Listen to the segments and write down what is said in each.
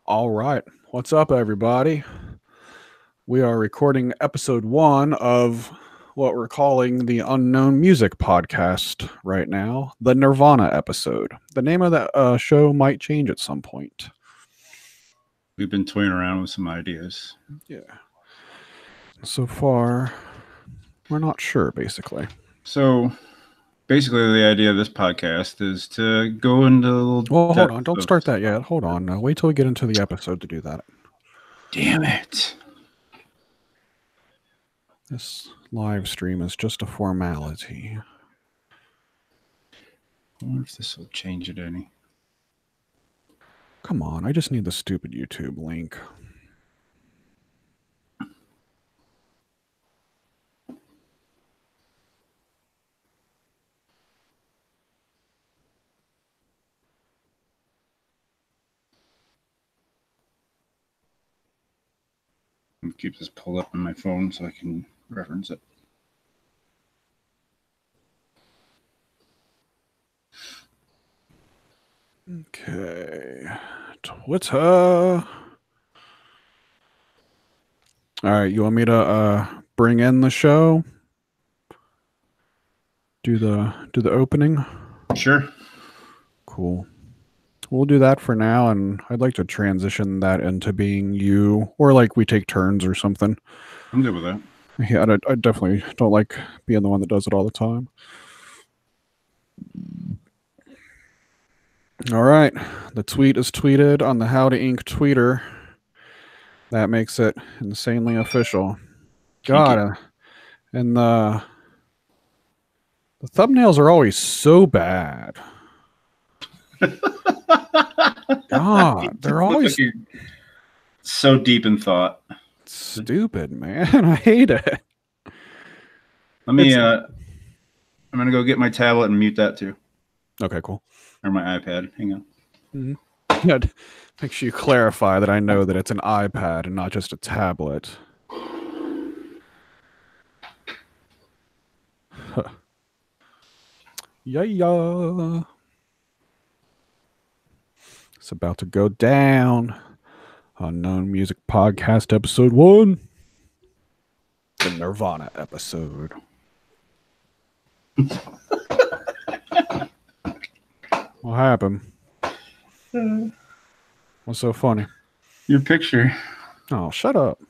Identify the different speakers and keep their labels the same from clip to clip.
Speaker 1: All right. What's up, everybody? We are recording episode 1 of what we're calling the Unknown Music Podcast right now, the Nirvana episode. The name of that show might change at some point.
Speaker 2: We've been toying around with some ideas.
Speaker 1: Yeah. So far, we're not sure, basically.
Speaker 2: So, basically, the idea of this podcast is to go into a little.
Speaker 1: Well, hold on. Don't start that yet. Hold on. Wait till we get into the episode to do that.
Speaker 2: Damn it.
Speaker 1: This live stream is just a formality.
Speaker 2: I wonder if this will change it any.
Speaker 1: Come on. I just need the stupid YouTube link.
Speaker 2: I'll keep this pulled up on my phone so I can reference it.
Speaker 1: Okay. Twitter. All right, you want me to bring in the show? Do the opening?
Speaker 2: Sure.
Speaker 1: Cool. We'll do that for now, and I'd like to transition that into being you, or like we take turns or something.
Speaker 2: I'm good with that.
Speaker 1: Yeah, I definitely don't like being the one that does it all the time. All right, the tweet is tweeted on the Howdy Inc. tweeter. That makes it insanely official. God, and the thumbnails are always so bad. God, they're always
Speaker 2: like so deep in thought.
Speaker 1: Stupid, man. I hate it.
Speaker 2: Let me. I'm gonna go get my tablet and mute that too.
Speaker 1: Okay, cool.
Speaker 2: Or my iPad. Hang on.
Speaker 1: Mm-hmm. Yeah, make sure you clarify that I know that it's an iPad and not just a tablet. Huh. Yeah. It's about to go down. Unknown Music Podcast episode 1. The Nirvana episode. What happened? What's so funny?
Speaker 2: Your picture.
Speaker 1: Oh, shut up.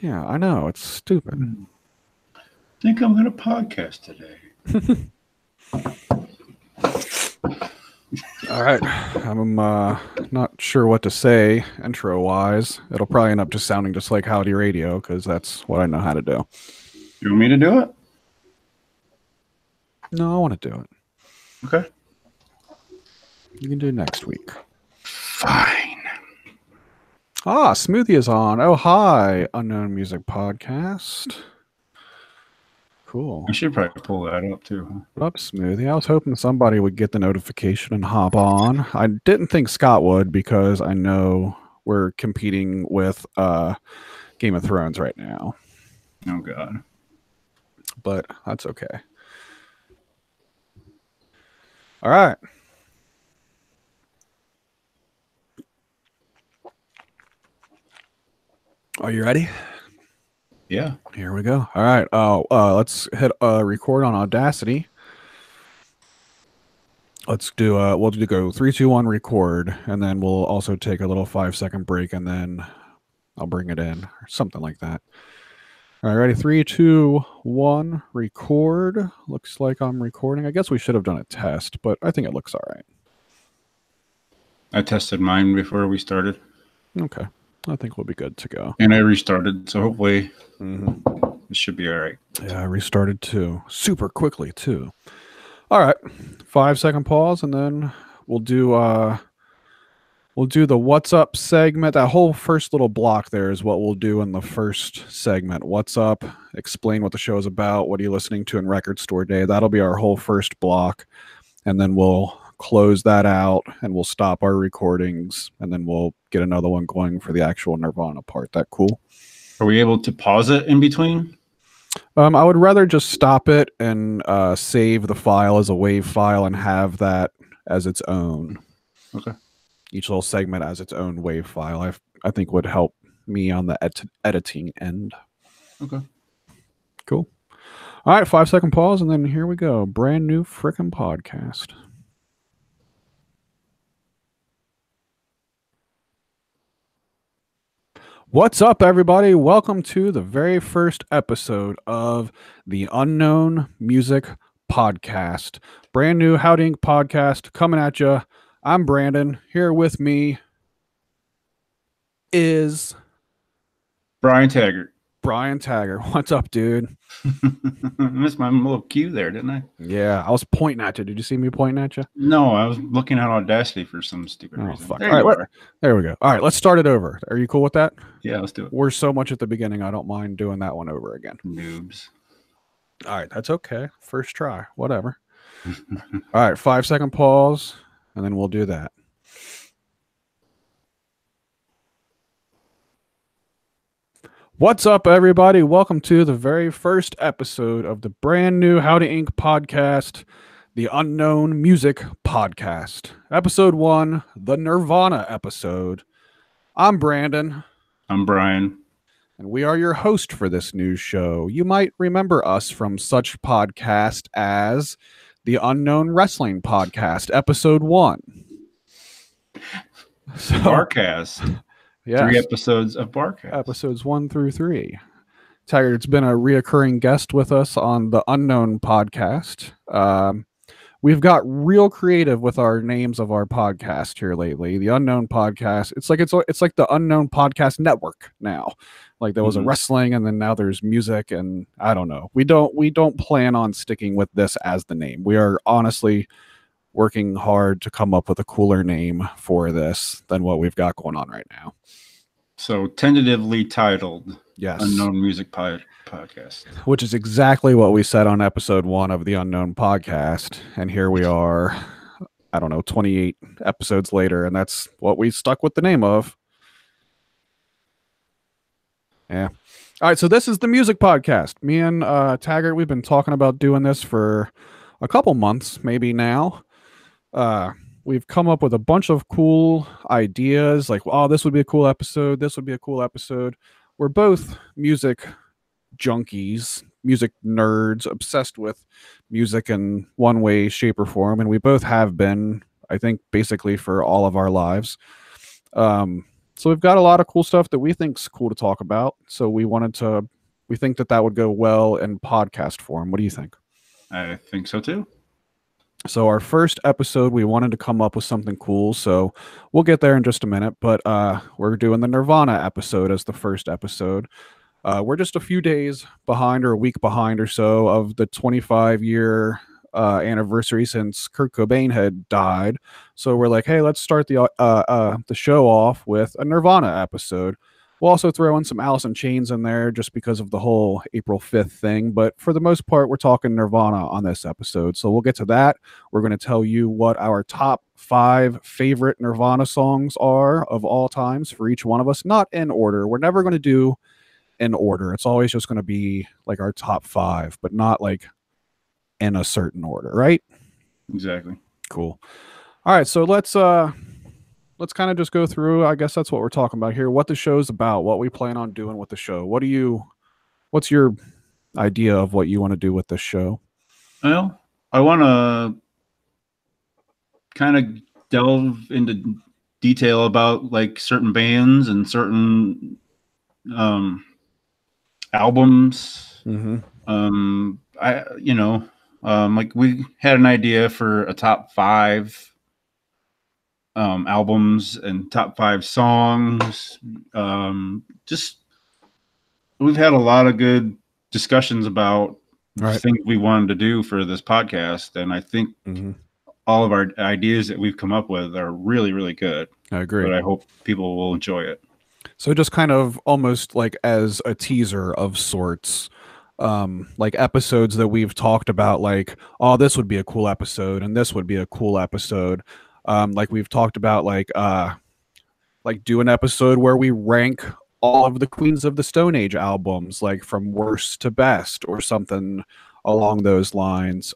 Speaker 1: Yeah, I know. It's stupid.
Speaker 2: I think I'm going to podcast today.
Speaker 1: All right. I'm not sure what to say intro-wise. It'll probably end up just sounding just like Howdy Radio because that's what I know how to do.
Speaker 2: You want me to do it?
Speaker 1: No, I want to do it.
Speaker 2: Okay.
Speaker 1: You can do it next week.
Speaker 2: Fine.
Speaker 1: Ah, Smoothie is on. Oh, hi, Unknown Music Podcast. Cool.
Speaker 2: I should probably pull that up too. Huh?
Speaker 1: What up, Smoothie? I was hoping somebody would get the notification and hop on. I didn't think Scott would because I know we're competing with Game of Thrones right now.
Speaker 2: Oh, God.
Speaker 1: But that's okay. All right. Are you ready?
Speaker 2: Yeah.
Speaker 1: Here we go. All right. Let's hit record on Audacity. Let's do we'll go 3, 2, 1 record, and then we'll also take a little 5-second break, and then I'll bring it in or something like that. All right, ready? 3, 2, 1 record. Looks like I'm recording. I guess we should have done a test, but I think it looks all right.
Speaker 2: I tested mine before we started.
Speaker 1: Okay. I think we'll be good to go.
Speaker 2: And I restarted, so hopefully it should be all right.
Speaker 1: Yeah, I restarted too. Super quickly too. All right. 5-second pause, and then we'll do the What's Up segment. That whole first little block there is what we'll do in the first segment. What's up? Explain what the show is about. What are you listening to in Record Store Day? That'll be our whole first block. And then we'll close that out and we'll stop our recordings, and then we'll get another one going for the actual Nirvana part. That cool?
Speaker 2: Are we able to pause it in between?
Speaker 1: I would rather just stop it and save the file as a WAV file and have that as its own.
Speaker 2: Okay.
Speaker 1: Each little segment has its own wave file. I think would help me on the editing end.
Speaker 2: Okay.
Speaker 1: Cool. All right, 5-second pause, and then here we go. Brand new frickin' podcast. What's up, everybody? Welcome to the very first episode of the Unknown Music Podcast. Brand new Howdy podcast coming at you. I'm Brandon. Here with me is
Speaker 2: Brian Taggart.
Speaker 1: Brian Taggart. What's up, dude?
Speaker 2: I missed my little cue there, didn't I?
Speaker 1: Yeah, I was pointing at you. Did you see me pointing at you?
Speaker 2: No, I was looking at Audacity for some stupid reason.
Speaker 1: Fuck.
Speaker 2: There
Speaker 1: All
Speaker 2: you
Speaker 1: right,
Speaker 2: are.
Speaker 1: there we go. All right, let's start it over. Are you cool with that?
Speaker 2: Yeah, let's do it.
Speaker 1: We're so much at the beginning, I don't mind doing that one over again.
Speaker 2: Noobs.
Speaker 1: All right, that's okay. First try, whatever. All right, 5-second pause, and then we'll do that. What's up, everybody? Welcome to the very first episode of the brand new Howdy Inc. podcast, the Unknown Music Podcast. Episode 1, the Nirvana episode. I'm Brandon.
Speaker 2: I'm Brian.
Speaker 1: And we are your host for this news show. You might remember us from such podcast as the Unknown Wrestling Podcast, Episode 1. So,
Speaker 2: Barcast.
Speaker 1: yes,
Speaker 2: 3 episodes of Barcast.
Speaker 1: Episodes 1 through 3. Taggart's been a reoccurring guest with us on the Unknown Podcast. We've got real creative with our names of our podcast here lately. The Unknown Podcast. It's like the Unknown Podcast Network now. Like there was a wrestling, and then now there's music, and I don't know. We don't plan on sticking with this as the name. We are honestly working hard to come up with a cooler name for this than what we've got going on right now.
Speaker 2: So tentatively titled,
Speaker 1: yes,
Speaker 2: Unknown Music Podcast,
Speaker 1: which is exactly what we said on episode 1 of the Unknown Podcast, and here we are, I don't know, 28 episodes later, and that's what we stuck with the name of. Yeah. All right, so this is the music podcast. Me and Taggart, we've been talking about doing this for a couple months, maybe now. We've come up with a bunch of cool ideas, like, oh, this would be a cool episode. This would be a cool episode. We're both music junkies, music nerds, obsessed with music in one way, shape, or form, and we both have been, I think, basically for all of our lives. So we've got a lot of cool stuff that we think's cool to talk about. So we think that would go well in podcast form. What do you think?
Speaker 2: I think so too.
Speaker 1: So our first episode, we wanted to come up with something cool. So we'll get there in just a minute, but we're doing the Nirvana episode as the first episode. We're just a few days behind, or a week behind or so, of the 25-year anniversary since Kurt Cobain had died. So we're like, hey, let's start the show off with a Nirvana episode. We'll also throw in some Alice in Chains in there just because of the whole April 5th thing. But for the most part, we're talking Nirvana on this episode. So we'll get to that. We're going to tell you what our top 5 favorite Nirvana songs are of all times for each one of us. Not in order. We're never going to do in order. It's always just going to be like our top 5, but not like in a certain order, right?
Speaker 2: Exactly.
Speaker 1: Cool. All right, so let's kind of just go through, I guess that's what we're talking about here, what the show's about, what we plan on doing with the show. What's your idea of what you want to do with this show?
Speaker 2: Well, I want to kind of delve into detail about like certain bands and certain albums. Like we had an idea for a top 5 albums and top 5 songs. Just we've had a lot of good discussions about things we wanted to do for this podcast, and I think all of our ideas that we've come up with are really, really good.
Speaker 1: I agree.
Speaker 2: But I hope people will enjoy it.
Speaker 1: So just kind of almost like as a teaser of sorts, like episodes that we've talked about, like, oh, this would be a cool episode and this would be a cool episode. Like we've talked about, like do an episode where we rank all of the Queens of the Stone Age albums, like from worst to best or something along those lines.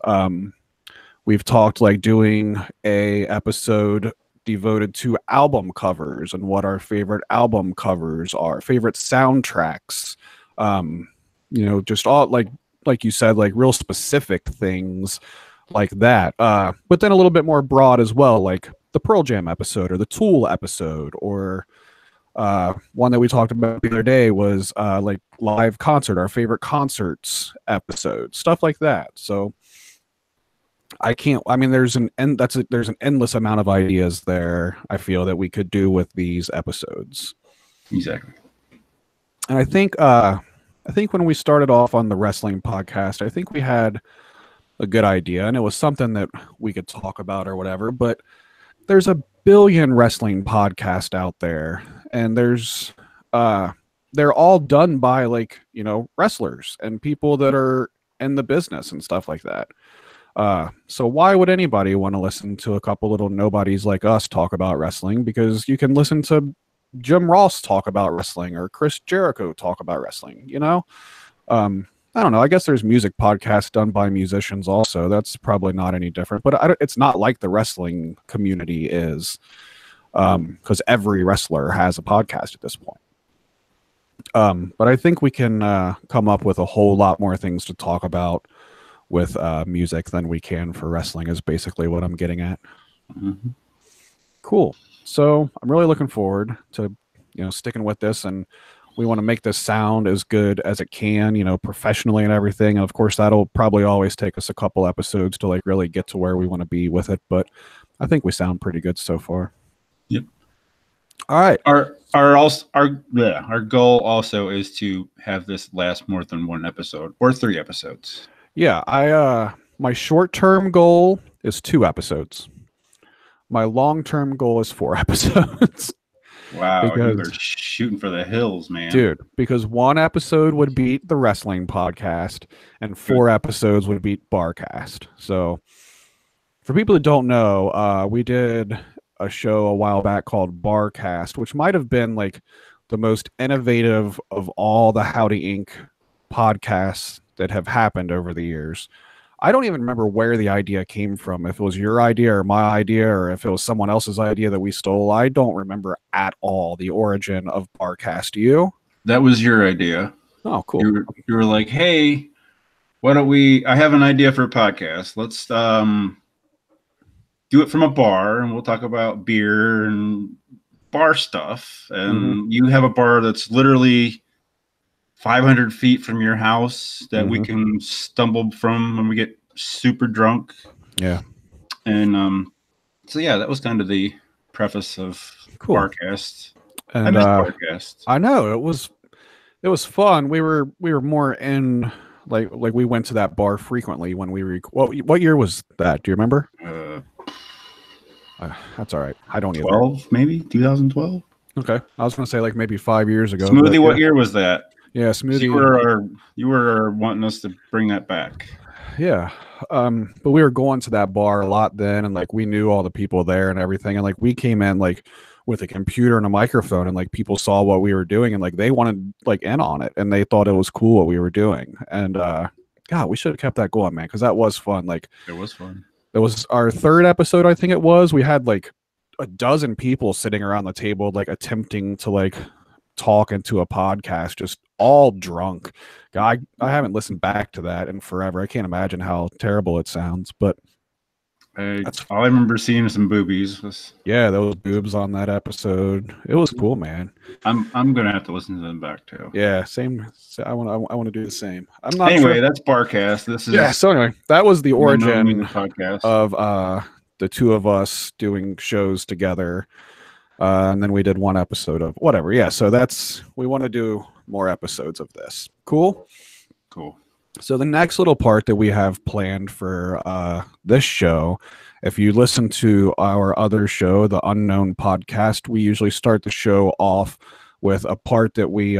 Speaker 1: We've talked like doing a episode devoted to album covers and what our favorite album covers are, favorite soundtracks, just all like you said, like real specific things like that. But then a little bit more broad as well, like the Pearl Jam episode or the Tool episode, or one that we talked about the other day was like live concert, our favorite concerts episode, stuff like that. So there's an endless amount of ideas there, I feel, that we could do with these episodes.
Speaker 2: Exactly.
Speaker 1: And I think when we started off on the wrestling podcast, I think we had a good idea, and it was something that we could talk about or whatever, but there's a billion wrestling podcasts out there, and they're all done by wrestlers and people that are in the business and stuff like that. So why would anybody want to listen to a couple little nobodies like us talk about wrestling? Because you can listen to Jim Ross talk about wrestling or Chris Jericho talk about wrestling, I don't know. I guess there's music podcasts done by musicians also. That's probably not any different, but it's not like the wrestling community is, because every wrestler has a podcast at this point. But I think we can come up with a whole lot more things to talk about with music than we can for wrestling, is basically what I'm getting at.
Speaker 2: Mm-hmm.
Speaker 1: Cool. So I'm really looking forward to sticking with this, and we want to make this sound as good as it can, professionally and everything. And of course, that'll probably always take us a couple episodes to really get to where we want to be with it. But I think we sound pretty good so far.
Speaker 2: Yep.
Speaker 1: All right.
Speaker 2: Our goal also is to have this last more than one episode or 3 episodes.
Speaker 1: Yeah, my short-term goal is 2 episodes. My long-term goal is 4 episodes.
Speaker 2: Wow, you are shooting for the hills, man.
Speaker 1: Dude, because 1 episode would beat the wrestling podcast and 4 episodes would beat Barcast. So for people that don't know, we did a show a while back called Barcast, which might have been the most innovative of all the Howdy Inc. podcasts that have happened over the years. I don't even remember where the idea came from, if it was your idea or my idea, or if it was someone else's idea that we stole. I don't remember at all the origin of Barcast. You?
Speaker 2: That was your idea.
Speaker 1: Oh, cool.
Speaker 2: You were like, hey, why don't I have an idea for a podcast. Let's do it from a bar, and we'll talk about beer and bar stuff. And you have a bar that's literally 500 feet from your house that we can stumble from when we get super drunk.
Speaker 1: Yeah.
Speaker 2: And so yeah, that was kind of the preface of Barcast.
Speaker 1: And
Speaker 2: I missed Barcast.
Speaker 1: I know, it was fun. We were more in like we went to that bar frequently when we what year was that? Do you remember? That's all right. I don't either.
Speaker 2: 12, maybe 2012.
Speaker 1: Okay, I was gonna say maybe 5 years ago.
Speaker 2: Smoothie, what year was that?
Speaker 1: Yeah, Smoothie.
Speaker 2: So you were wanting us to bring that back.
Speaker 1: Yeah. But we were going to that bar a lot then, and we knew all the people there and everything. And we came in with a computer and a microphone, and people saw what we were doing, and they wanted in on it, and they thought it was cool what we were doing. And God, we should have kept that going, man, because that was fun. It
Speaker 2: was fun.
Speaker 1: It was our 3rd episode, I think it was. We had a dozen people sitting around the table, attempting to talk into a podcast, just all drunk. I haven't listened back to that in forever. I can't imagine how terrible it sounds, but
Speaker 2: all I remember seeing some boobies was
Speaker 1: those boobs on that episode. It was cool, man.
Speaker 2: I'm gonna have to listen to them back too.
Speaker 1: Yeah, same. I want to do the same. I'm not
Speaker 2: anyway.
Speaker 1: Sure.
Speaker 2: That's Barcast. This is
Speaker 1: So anyway, that was the origin
Speaker 2: podcast
Speaker 1: of the 2 of us doing shows together. And then we did 1 episode of whatever. Yeah. So we want to do more episodes of this. Cool. So the next little part that we have planned for this show, if you listen to our other show, the Unknown Podcast, we usually start the show off with a part that we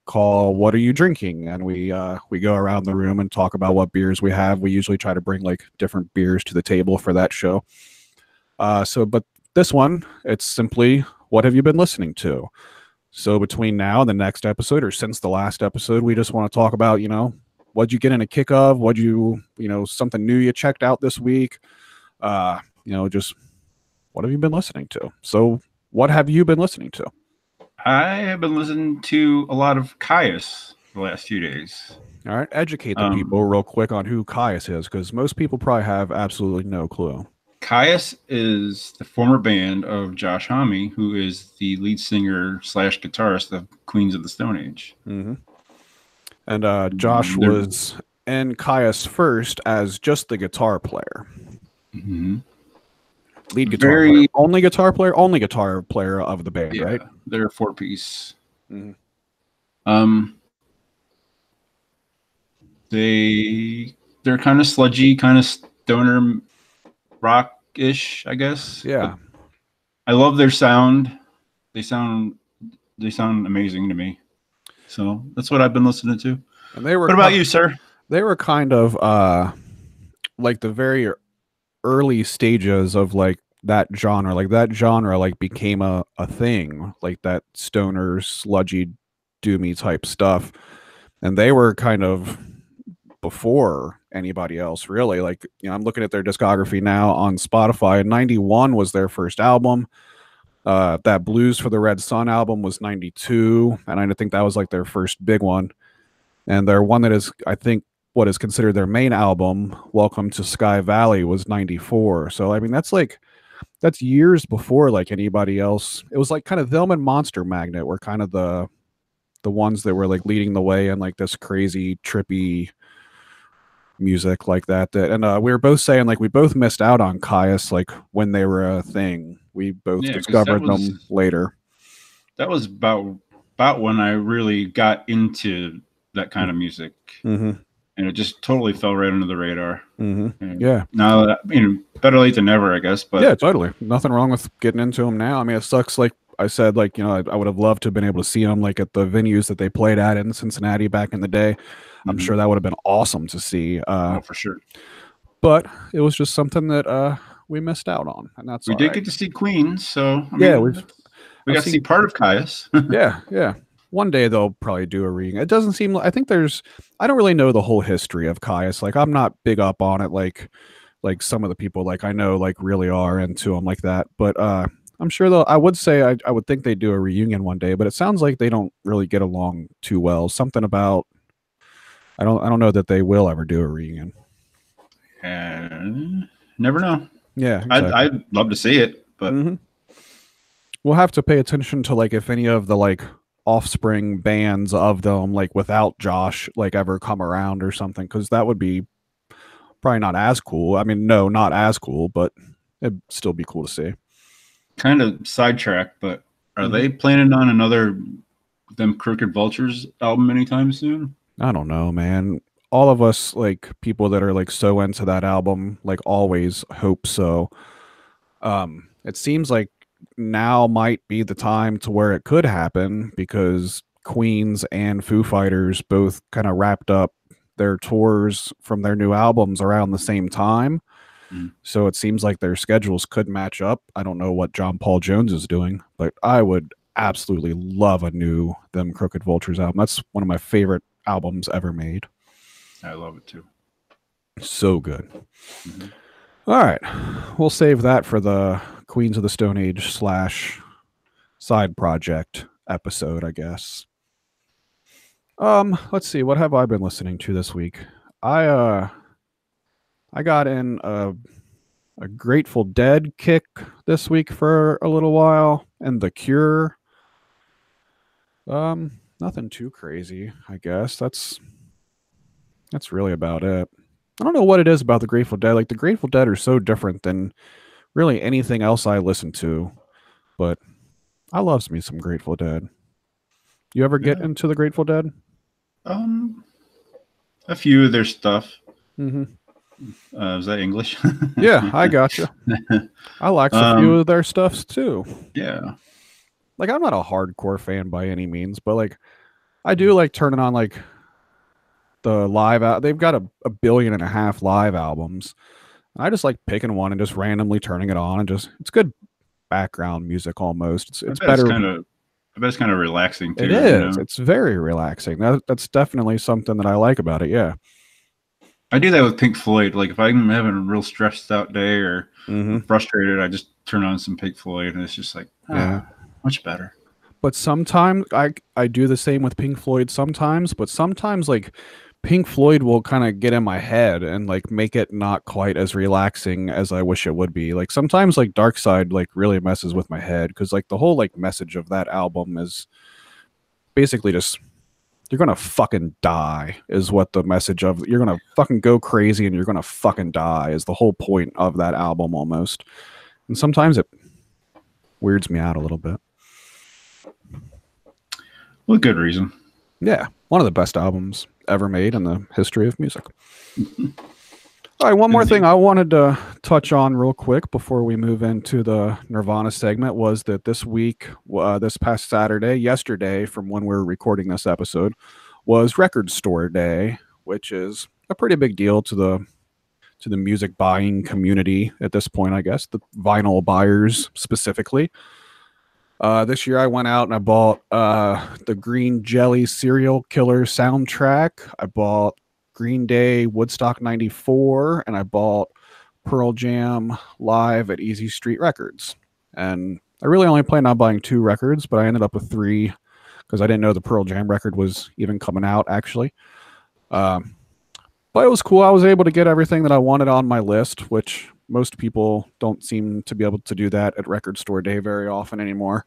Speaker 1: call "What Are You Drinking?" And we go around the room and talk about what beers we have. We usually try to bring different beers to the table for that show. But this one, it's simply, what have you been listening to? So between now and the next episode, or since the last episode, we just want to talk about, what'd you get in a kick of? What'd you, something new you checked out this week? Just what have you been listening to? So, what have you been listening to?
Speaker 2: I have been listening to a lot of Caius the last few days.
Speaker 1: All right, educate the people real quick on who Caius is, because most people probably have absolutely no clue.
Speaker 2: Caius is the former band of Josh Homme, who is the lead singer / guitarist of Queens of the Stone Age.
Speaker 1: Mm-hmm. And Josh was in Caius first as just the guitar player.
Speaker 2: Mm-hmm.
Speaker 1: Lead guitar player. Only guitar player of the band, right?
Speaker 2: They're a 4-piece.
Speaker 1: Mm-hmm.
Speaker 2: They're kind of sludgy, kind of stoner rock-ish, I guess.
Speaker 1: Yeah.
Speaker 2: But I love their sound. They sound amazing to me. So that's what I've been listening to.
Speaker 1: And they were
Speaker 2: what about you, sir?
Speaker 1: They were kind of like the very early stages of like that genre. Like that genre like became a thing, like that stoner, sludgy, doomy type stuff. And they were kind of before anybody else, really. Like, I'm looking at their discography now on Spotify. 91 was their first album. That Blues for the Red Sun album was 92, and I think that was like their first big one. And their one that is, I think, what is considered their main album, Welcome to Sky Valley, was 94. So, I mean, that's years before like anybody else. It was like kind of them and Monster Magnet were kind of the ones that were like leading the way in like this crazy, trippy music like that. And we were both saying like we both missed out on Caius like when they were a thing. We both discovered them later.
Speaker 2: That was about when I really got into that kind of music.
Speaker 1: Mm-hmm.
Speaker 2: And it just totally fell right under the radar.
Speaker 1: Mm-hmm. Yeah.
Speaker 2: Now, better late than never, I guess. But
Speaker 1: yeah, totally. Nothing wrong with getting into them now. I mean, it sucks. Like I said, like, I would have loved to have been able to see them like at the venues that they played at in Cincinnati back in the day. I'm sure that would have been awesome to see.
Speaker 2: For sure.
Speaker 1: But it was just something that we missed out on, and that's
Speaker 2: we did get to see Queens, so we got to see part of Caius.
Speaker 1: yeah. One day they'll probably do a reading. It doesn't seem like, I think I don't really know the whole history of Caius. Like, I'm not big up on it like some of the people like I know like really are into them like that. But I'm sure I would say I would think they'd do a reunion one day, but it sounds like they don't really get along too well. Something about I don't know that they will ever do a reunion.
Speaker 2: Never know.
Speaker 1: Yeah, exactly.
Speaker 2: I'd love to see it, but
Speaker 1: we'll have to pay attention to like if any of the like offspring bands of them like without Josh like ever come around or something, because that would be probably not as cool. I mean, no, not as cool, but it'd still be cool to see.
Speaker 2: Kind of sidetrack, but are they planning on another Them Crooked Vultures album anytime soon?
Speaker 1: I don't know, man. All of us like people that are like so into that album like always hope so. It seems like now might be the time to where it could happen, because Queens and Foo Fighters both kind of wrapped up their tours from their new albums around the same time. So it seems like their schedules could match up. I don't know what John Paul Jones is doing, but I would absolutely love a new Them Crooked Vultures album. That's one of my favorite albums ever made.
Speaker 2: I love it too.
Speaker 1: So good. All right. We'll save that for the Queens of the Stone Age / side project episode, I guess. Let's see. What have I been listening to this week? I got in a Grateful Dead kick this week for a little while, and The Cure. Nothing too crazy, I guess. That's really about it. I don't know what it is about the Grateful Dead. Like, the Grateful Dead are so different than really anything else I listen to, but I love me some Grateful Dead. You ever get into the Grateful Dead?
Speaker 2: A few of their stuff.
Speaker 1: Mm-hmm.
Speaker 2: Is that English?
Speaker 1: Yeah, I gotcha. I like a few of their stuffs too.
Speaker 2: Yeah.
Speaker 1: Like, I'm not a hardcore fan by any means, but like I do like turning on like the live out. They've got a 1.5 billion live albums. I just like picking one and just randomly turning it on, and just it's good background music almost. It's better.
Speaker 2: I bet it's kind of relaxing too.
Speaker 1: It is. It's very relaxing. That's definitely something that I like about it. Yeah.
Speaker 2: I do that with Pink Floyd. Like if I'm having a real stressed out day or
Speaker 1: Mm-hmm.
Speaker 2: frustrated, I just turn on some Pink Floyd, and it's just like,
Speaker 1: Yeah.
Speaker 2: much better.
Speaker 1: But sometimes I do the same with Pink Floyd sometimes, but sometimes like Pink Floyd will kind of get in my head and like make it not quite as relaxing as I wish it would be. Like sometimes like Dark Side like really messes with my head because like the whole like message of that album is basically just you're gonna fucking die is what the message of you're gonna fucking go crazy and you're gonna fucking die is the whole point of that album almost. And sometimes it weirds me out a little bit.
Speaker 2: With good reason.
Speaker 1: Yeah, one of the best albums ever made in the history of music. All right, one more thing I wanted to touch on real quick before we move into the Nirvana segment was that this week, this past Saturday, yesterday, from when we're recording this episode, was Record Store Day, which is a pretty big deal to the music buying community at this point, I guess, the vinyl buyers specifically. This year I went out and I bought the Green Jelly Serial Killer soundtrack. I bought Green Day Woodstock 94, and I bought Pearl Jam live at Easy Street Records. And I really only planned on buying 2 records, but I ended up with 3 because I didn't know the Pearl Jam record was even coming out, actually. But it was cool. I was able to get everything that I wanted on my list, which most people don't seem to be able to do that at Record Store Day very often anymore.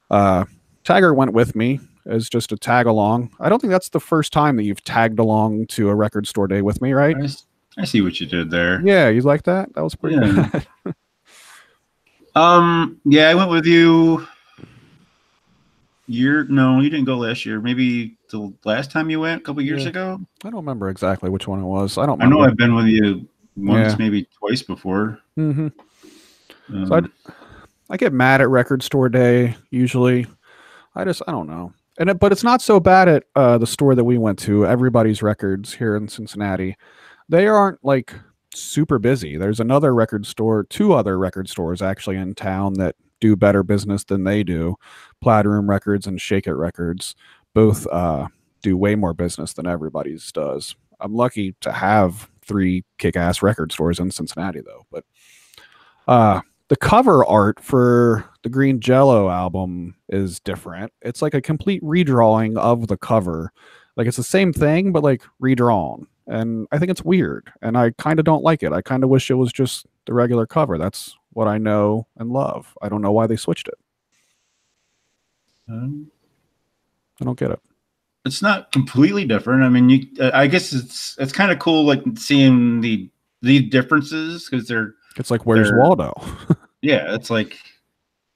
Speaker 1: Tagger went with me as just a tag along. I don't think that's the first time that you've tagged along to a Record Store Day with me, right?
Speaker 2: I see what you did there.
Speaker 1: Yeah, you like that? That was pretty good.
Speaker 2: Yeah, I went with you. No, you didn't go last year. Maybe the last time you went a couple years ago.
Speaker 1: I don't remember exactly which one it was. I
Speaker 2: know I've been with you once, maybe twice before.
Speaker 1: Mm-hmm. So I get mad at Record Store Day usually. I don't know. But it's not so bad at the store that we went to, Everybody's Records here in Cincinnati. They aren't like super busy. There's another record store, 2 other record stores actually in town that do better business than they do. Platinum Records and Shake It Records both do way more business than Everybody's does. I'm lucky to have 3 kick-ass record stores in Cincinnati though. But the cover art for the Green Jello album is different. It's like a complete redrawing of the cover. Like it's the same thing, but like redrawn. And I think it's weird. And I kind of don't like it. I kind of wish it was just the regular cover. That's what I know and love. I don't know why they switched it. I don't get it.
Speaker 2: It's not completely different. I mean, I guess it's kind of cool, like seeing the differences because
Speaker 1: it's like, where's Waldo?
Speaker 2: Yeah, it's like,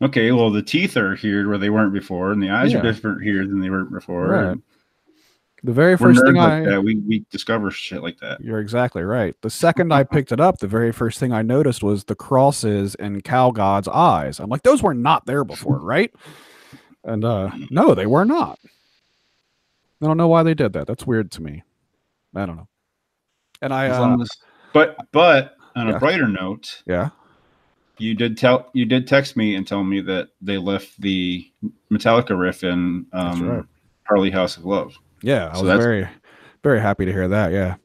Speaker 2: okay, well, the teeth are here where they weren't before, and the eyes are different here than they weren't before.
Speaker 1: Right. The very first thing
Speaker 2: we discover shit like that.
Speaker 1: You're exactly right. The second I picked it up, the very first thing I noticed was the crosses in Cow God's eyes. I'm like, those were not there before, right? And no, they were not. I don't know why they did that. That's weird to me. I don't know. And
Speaker 2: but on a brighter note, you did text me and tell me that they left the Metallica riff in Harley House of Love.
Speaker 1: Yeah, I was very, very happy to hear that. Yeah,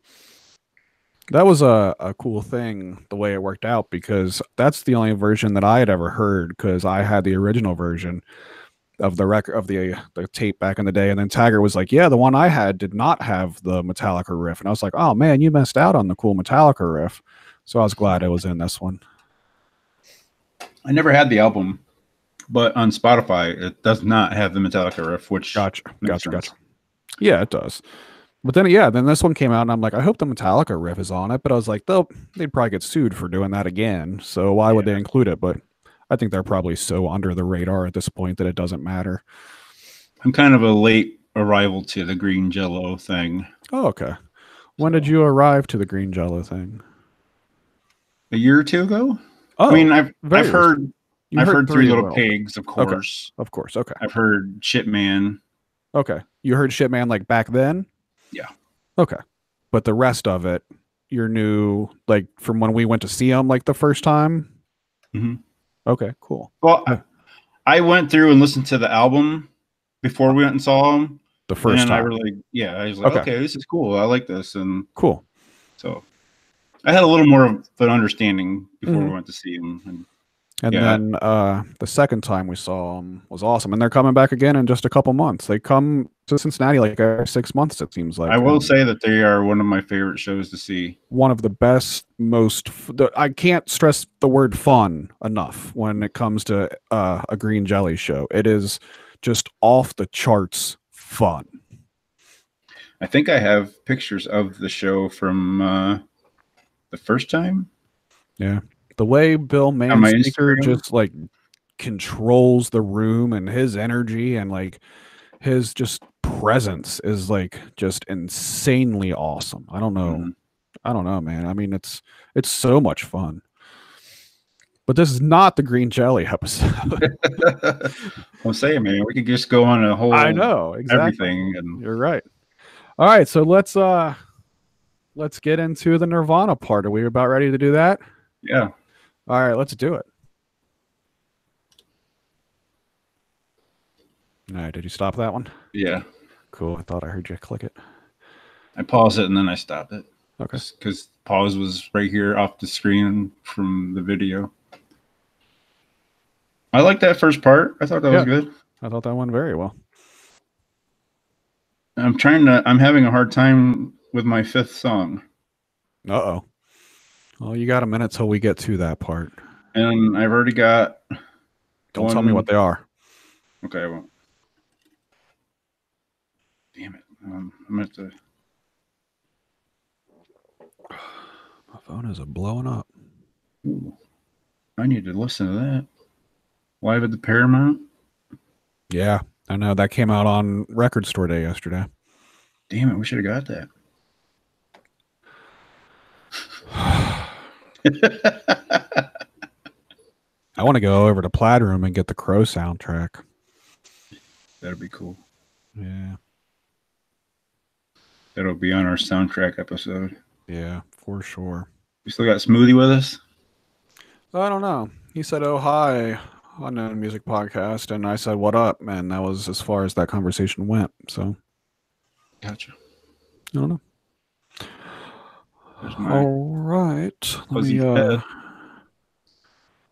Speaker 1: that was a cool thing the way it worked out because that's the only version that I had ever heard because I had the original version of the record of the tape back in the day, and then Tagger was like, "Yeah, the one I had did not have the Metallica riff," and I was like, "Oh man, you missed out on the cool Metallica riff." So I was glad it was in this one.
Speaker 2: I never had the album, but on Spotify it does not have the Metallica riff, which
Speaker 1: gotcha. Yeah, it does. But then this one came out, and I'm like, I hope the Metallica riff is on it. But I was like, they'd probably get sued for doing that again. So why would they include it? But I think they're probably so under the radar at this point that it doesn't matter.
Speaker 2: I'm kind of a late arrival to the Green Jello thing.
Speaker 1: Oh, okay. When did you arrive to the Green Jello thing?
Speaker 2: A year or 2 ago.
Speaker 1: Oh,
Speaker 2: I mean, I've heard Three Little Pigs, of course.
Speaker 1: Okay. Of course. Okay.
Speaker 2: I've heard Shitman.
Speaker 1: Okay. You heard Shitman like back then?
Speaker 2: Yeah.
Speaker 1: Okay. But the rest of it, you're new, like from when we went to see him like the first time?
Speaker 2: Mm-hmm.
Speaker 1: Okay, cool.
Speaker 2: Well, I went through and listened to the album before we went and saw him.
Speaker 1: The first time.
Speaker 2: I was like, okay, this is cool. I like this. And
Speaker 1: cool.
Speaker 2: So I had a little more of an understanding before we went to see him.
Speaker 1: And then the second time we saw them was awesome. And they're coming back again in just a couple months. They come to Cincinnati like every 6 months, it seems like.
Speaker 2: I will say that they are one of my favorite shows to see.
Speaker 1: One of the best, I can't stress the word fun enough when it comes to a Green Jelly show. It is just off the charts fun.
Speaker 2: I think I have pictures of the show from the first time.
Speaker 1: Yeah. The way Bill Manspeaker just like controls the room and his energy and like his just presence is like just insanely awesome. I don't know. I don't know, man. I mean, it's so much fun. But this is not the Green Jelly episode.
Speaker 2: I'm saying, man, we could just go on a whole
Speaker 1: I know, exactly.
Speaker 2: Everything. And
Speaker 1: you're right. All right, so let's get into the Nirvana part. Are we about ready to do that?
Speaker 2: Yeah.
Speaker 1: All right, let's do it. All right, did you stop that one?
Speaker 2: Yeah.
Speaker 1: Cool. I thought I heard you click it.
Speaker 2: I paused it and then I stopped it.
Speaker 1: Okay.
Speaker 2: Because pause was right here off the screen from the video. I like that first part. I thought that was good.
Speaker 1: I thought that went very well.
Speaker 2: I'm having a hard time with my fifth song.
Speaker 1: Uh-oh. Well, you got a minute till we get to that part.
Speaker 2: And I've already got...
Speaker 1: Don't tell me what they are.
Speaker 2: Okay, I won't. Damn it. I'm going to have to...
Speaker 1: My phone is blowing up.
Speaker 2: Ooh, I need to listen to that. Live at the Paramount?
Speaker 1: Yeah, I know. That came out on Record Store Day yesterday.
Speaker 2: Damn it, we should have got that.
Speaker 1: I want to go over to Plaid Room and get the Crow soundtrack.
Speaker 2: That'd be cool.
Speaker 1: Yeah.
Speaker 2: That'll be on our soundtrack episode.
Speaker 1: Yeah, for sure.
Speaker 2: We still got Smoothie with us?
Speaker 1: I don't know. He said, "Oh, hi," on a music podcast, and I said, "What up?" And that was as far as that conversation went. So,
Speaker 2: gotcha.
Speaker 1: I don't know. All right. Let me,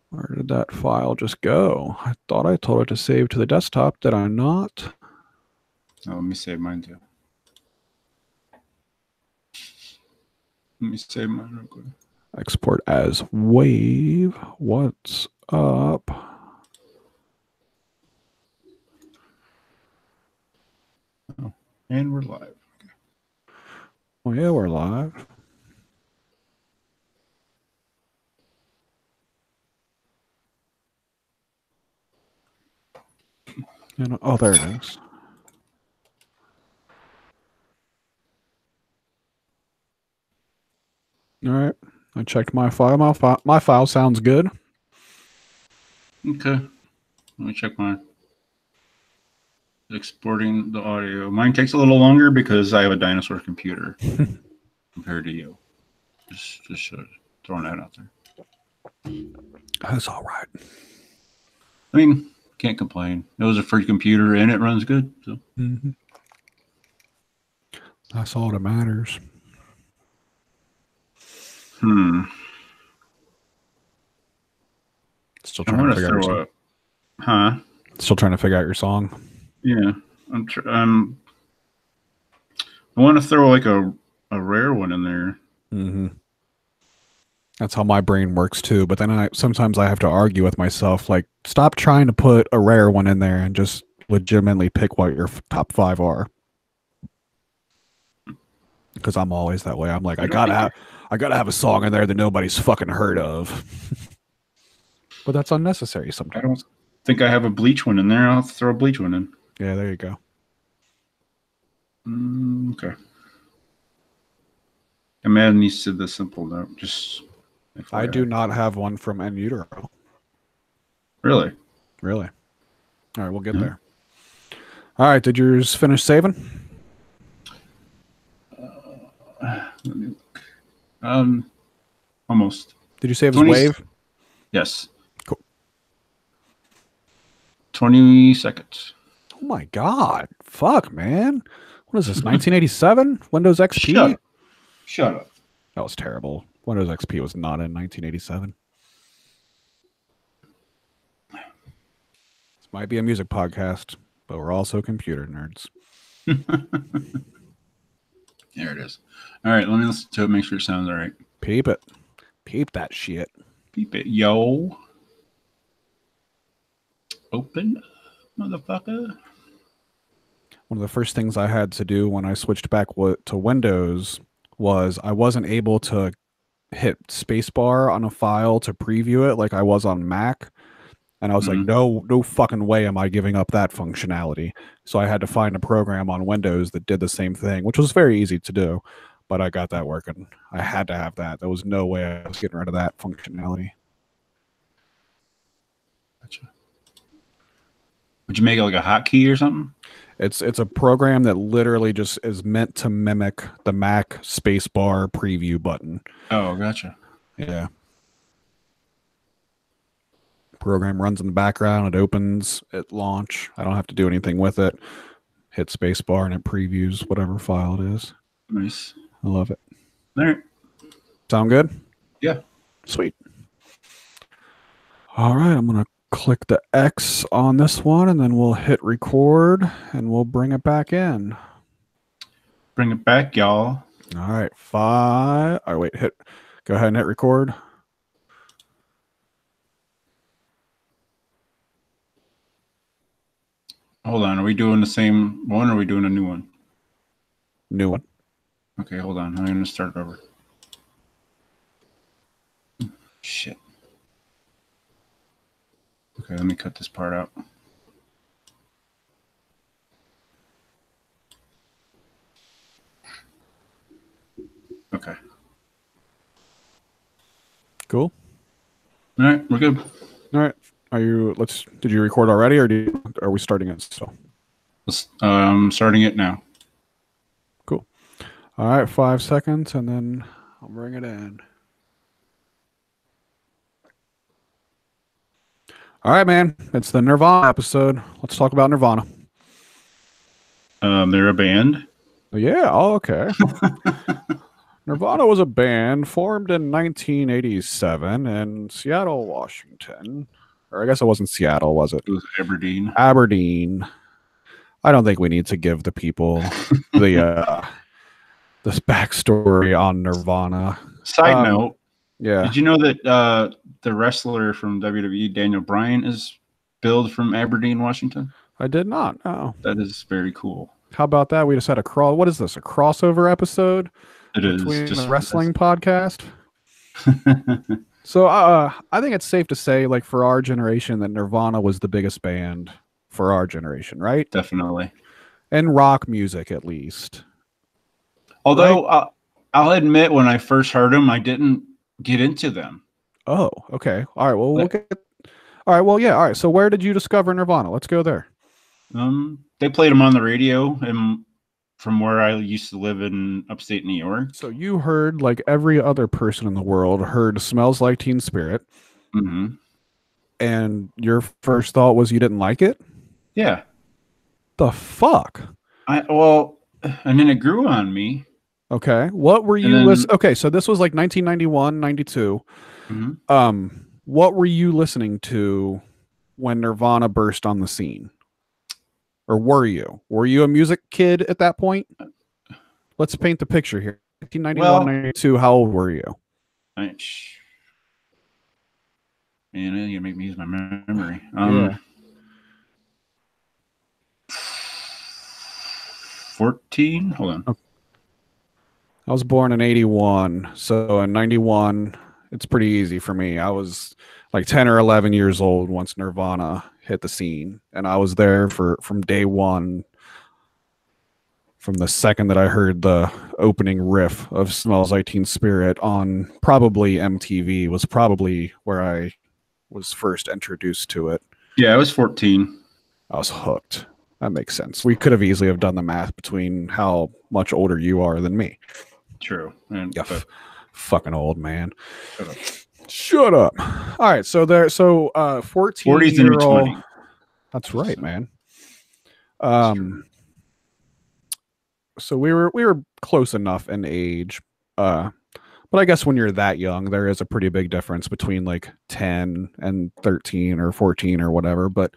Speaker 1: where did that file just go? I thought I told it to save to the desktop. Did I not?
Speaker 2: Oh, let me save mine too. Let me save mine real quick.
Speaker 1: Export as wave. What's up?
Speaker 2: Oh, and we're live. Okay.
Speaker 1: Oh, yeah, we're live. And, oh, there it is. All right. I checked my file. My file sounds good.
Speaker 2: Okay. Let me check mine. Exporting the audio. Mine takes a little longer because I have a dinosaur computer compared to you. Just throwing that out there.
Speaker 1: That's all right.
Speaker 2: I mean, can't complain. It was a free computer and it runs good. So.
Speaker 1: That's all that matters. Still trying to figure out your song.
Speaker 2: Huh?
Speaker 1: Still trying to figure out your song.
Speaker 2: Yeah, I want to throw like a rare one in there.
Speaker 1: That's how my brain works too. But then sometimes I have to argue with myself, like, stop trying to put a rare one in there and just legitimately pick what your top 5 are. Because I'm always that way. I'm like, I gotta have a song in there that nobody's fucking heard of. But that's unnecessary sometimes.
Speaker 2: I don't think I have a Bleach one in there. I'll throw a Bleach one in.
Speaker 1: Yeah, there you go.
Speaker 2: Okay. Imagine you said the simple note. Just
Speaker 1: I do not have one from En Utero.
Speaker 2: Really?
Speaker 1: Really? All right, we'll get there. All right, did yours finish saving?
Speaker 2: Let me look. Almost.
Speaker 1: Did you save as wave?
Speaker 2: Yes.
Speaker 1: Cool.
Speaker 2: 20 seconds.
Speaker 1: Oh my god. Fuck, man. What is this, 1987? Windows XP?
Speaker 2: Shut up.
Speaker 1: That was terrible. Windows XP was not in 1987. This might be a music podcast, but we're also computer nerds.
Speaker 2: There it is. All right, let me listen to it, make sure it sounds all right.
Speaker 1: Peep it. Peep that shit.
Speaker 2: Peep it, yo. Open, motherfucker.
Speaker 1: One of the first things I had to do when I switched back to Windows was I wasn't able to hit spacebar on a file to preview it like I was on Mac. And I was like, no fucking way am I giving up that functionality. So I had to find a program on Windows that did the same thing, which was very easy to do. But I got that working. I had to have that. There was no way I was getting rid of that functionality.
Speaker 2: Gotcha. Would you make it like a hotkey or something?
Speaker 1: It's a program that literally just is meant to mimic the Mac spacebar preview button.
Speaker 2: Oh, gotcha.
Speaker 1: Yeah. Program runs in the background. It opens at launch. I don't have to do anything with it. Hit spacebar and it previews whatever file it is.
Speaker 2: Nice.
Speaker 1: I love it.
Speaker 2: All right.
Speaker 1: Sound good?
Speaker 2: Yeah.
Speaker 1: Sweet. All right. I'm going to click the X on this one and then we'll hit record and we'll bring it back in.
Speaker 2: Bring it back, y'all.
Speaker 1: All right. 5. All right, wait. Go ahead and hit record.
Speaker 2: Hold on. Are we doing the same one or are we doing a new one?
Speaker 1: New one.
Speaker 2: Okay, hold on. I'm going to start over. Shit. Okay, let me cut this part out. Okay.
Speaker 1: Cool.
Speaker 2: All right, we're good.
Speaker 1: All right. Did you record already or are we starting it still?
Speaker 2: I'm starting it now.
Speaker 1: Cool. All right, 5 seconds and then I'll bring it in. All right, man. It's the Nirvana episode. Let's talk about Nirvana.
Speaker 2: They're a band.
Speaker 1: Yeah. Oh, okay. Nirvana was a band formed in 1987 in Seattle, Washington. Or I guess it wasn't Seattle, was it?
Speaker 2: It was Aberdeen.
Speaker 1: Aberdeen. I don't think we need to give the people this backstory on Nirvana.
Speaker 2: Side note.
Speaker 1: Yeah.
Speaker 2: Did you know that the wrestler from WWE, Daniel Bryan, is billed from Aberdeen, Washington?
Speaker 1: I did not. No.
Speaker 2: That is very cool.
Speaker 1: How about that? We just had what is this? A crossover episode?
Speaker 2: It is
Speaker 1: between
Speaker 2: just
Speaker 1: a wrestling podcast. So I think it's safe to say, like, for our generation, that Nirvana was the biggest band for our generation, right?
Speaker 2: Definitely.
Speaker 1: And rock music, at least.
Speaker 2: Although I'll admit, when I first heard them, I didn't get into them.
Speaker 1: Oh, okay. All right. Well, we'll get. All right. Well, yeah. All right. So where did you discover Nirvana? Let's go there.
Speaker 2: They played them on the radio and from where I used to live in upstate New York.
Speaker 1: So you heard, like every other person in the world, heard "Smells Like Teen Spirit," and your first thought was you didn't like it?
Speaker 2: Yeah.
Speaker 1: The fuck?
Speaker 2: And then it grew on me.
Speaker 1: Okay. What were you listening? Okay, so this was like 1991, 92. What were you listening to when Nirvana burst on the scene? Or were you? Were you a music kid at that point? Let's paint the picture here. 1991, 92, how old were you?
Speaker 2: Man, you make me use my memory. 14? Hold on.
Speaker 1: Okay. I was born in 81. So in 91, it's pretty easy for me. I was like 10 or 11 years old once Nirvana hit the scene. And I was there from day one. From the second that I heard the opening riff of Smells Like Teen Spirit on probably MTV was probably where I was first introduced to it.
Speaker 2: Yeah, I was 14.
Speaker 1: I was hooked. That makes sense. We could have easily have done the math between how much older you are than me.
Speaker 2: True.
Speaker 1: Fucking old man. Shut up. All right, so 14-year-old. That's right, man. So we were close enough in age. But I guess when you're that young, there is a pretty big difference between like 10 and 13 or 14 or whatever. But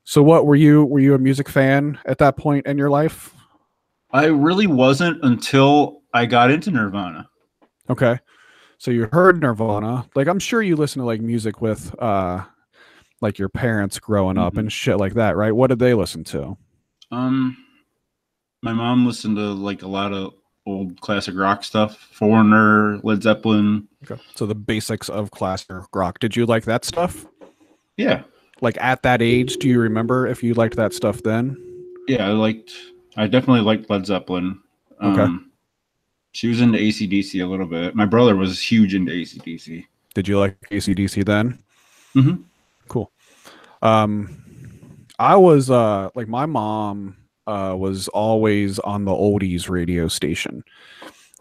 Speaker 1: so what were you a music fan at that point in your life?
Speaker 2: I really wasn't until I got into Nirvana.
Speaker 1: Okay. So you heard Nirvana. Like I'm sure you listen to like music with like your parents growing up
Speaker 2: Mm-hmm.
Speaker 1: and shit like that, right? What did they listen to?
Speaker 2: Um, my mom listened to like a lot of old classic rock stuff, Foreigner, Led Zeppelin.
Speaker 1: Okay. So the basics of classic rock. Did you like that stuff?
Speaker 2: Yeah,
Speaker 1: Like at that age, do you remember if you liked that stuff then?
Speaker 2: yeah, I definitely liked Led Zeppelin.
Speaker 1: Okay.
Speaker 2: She was into ACDC a little bit. My brother was huge into ACDC.
Speaker 1: Did you like ACDC then?
Speaker 2: Mm-hmm.
Speaker 1: Cool. Um, I was like my mom was always on the oldies radio station.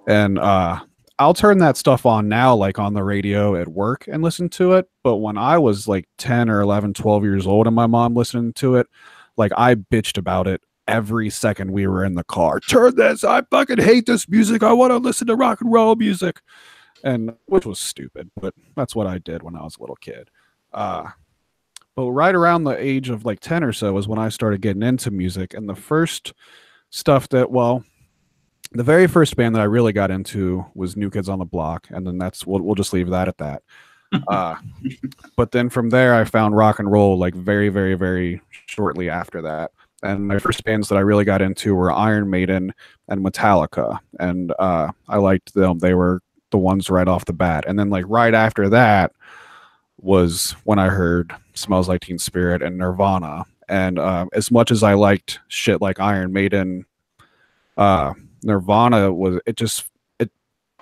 Speaker 1: And I'll turn that stuff on now like on the radio at work and listen to it, but when I was like 10 or 11, 12 years old and my mom listening to it, like I bitched about it every second we were in the car. Turn this, I fucking hate this music. I want to listen to rock and roll music. And which was stupid, but that's what I did when I was a little kid. But right around the age of like 10 or so was when I started getting into music. And the first stuff that, well, the very first band that I really got into was New Kids on the Block. And then we'll just leave that at that. Uh, but then from there, I found rock and roll like very, very, very shortly after that. And my first bands that I really got into were Iron Maiden and Metallica. And I liked them. They were the ones right off the bat. And then like right after that was when I heard Smells Like Teen Spirit and Nirvana. And as much as I liked shit like Iron Maiden, Nirvana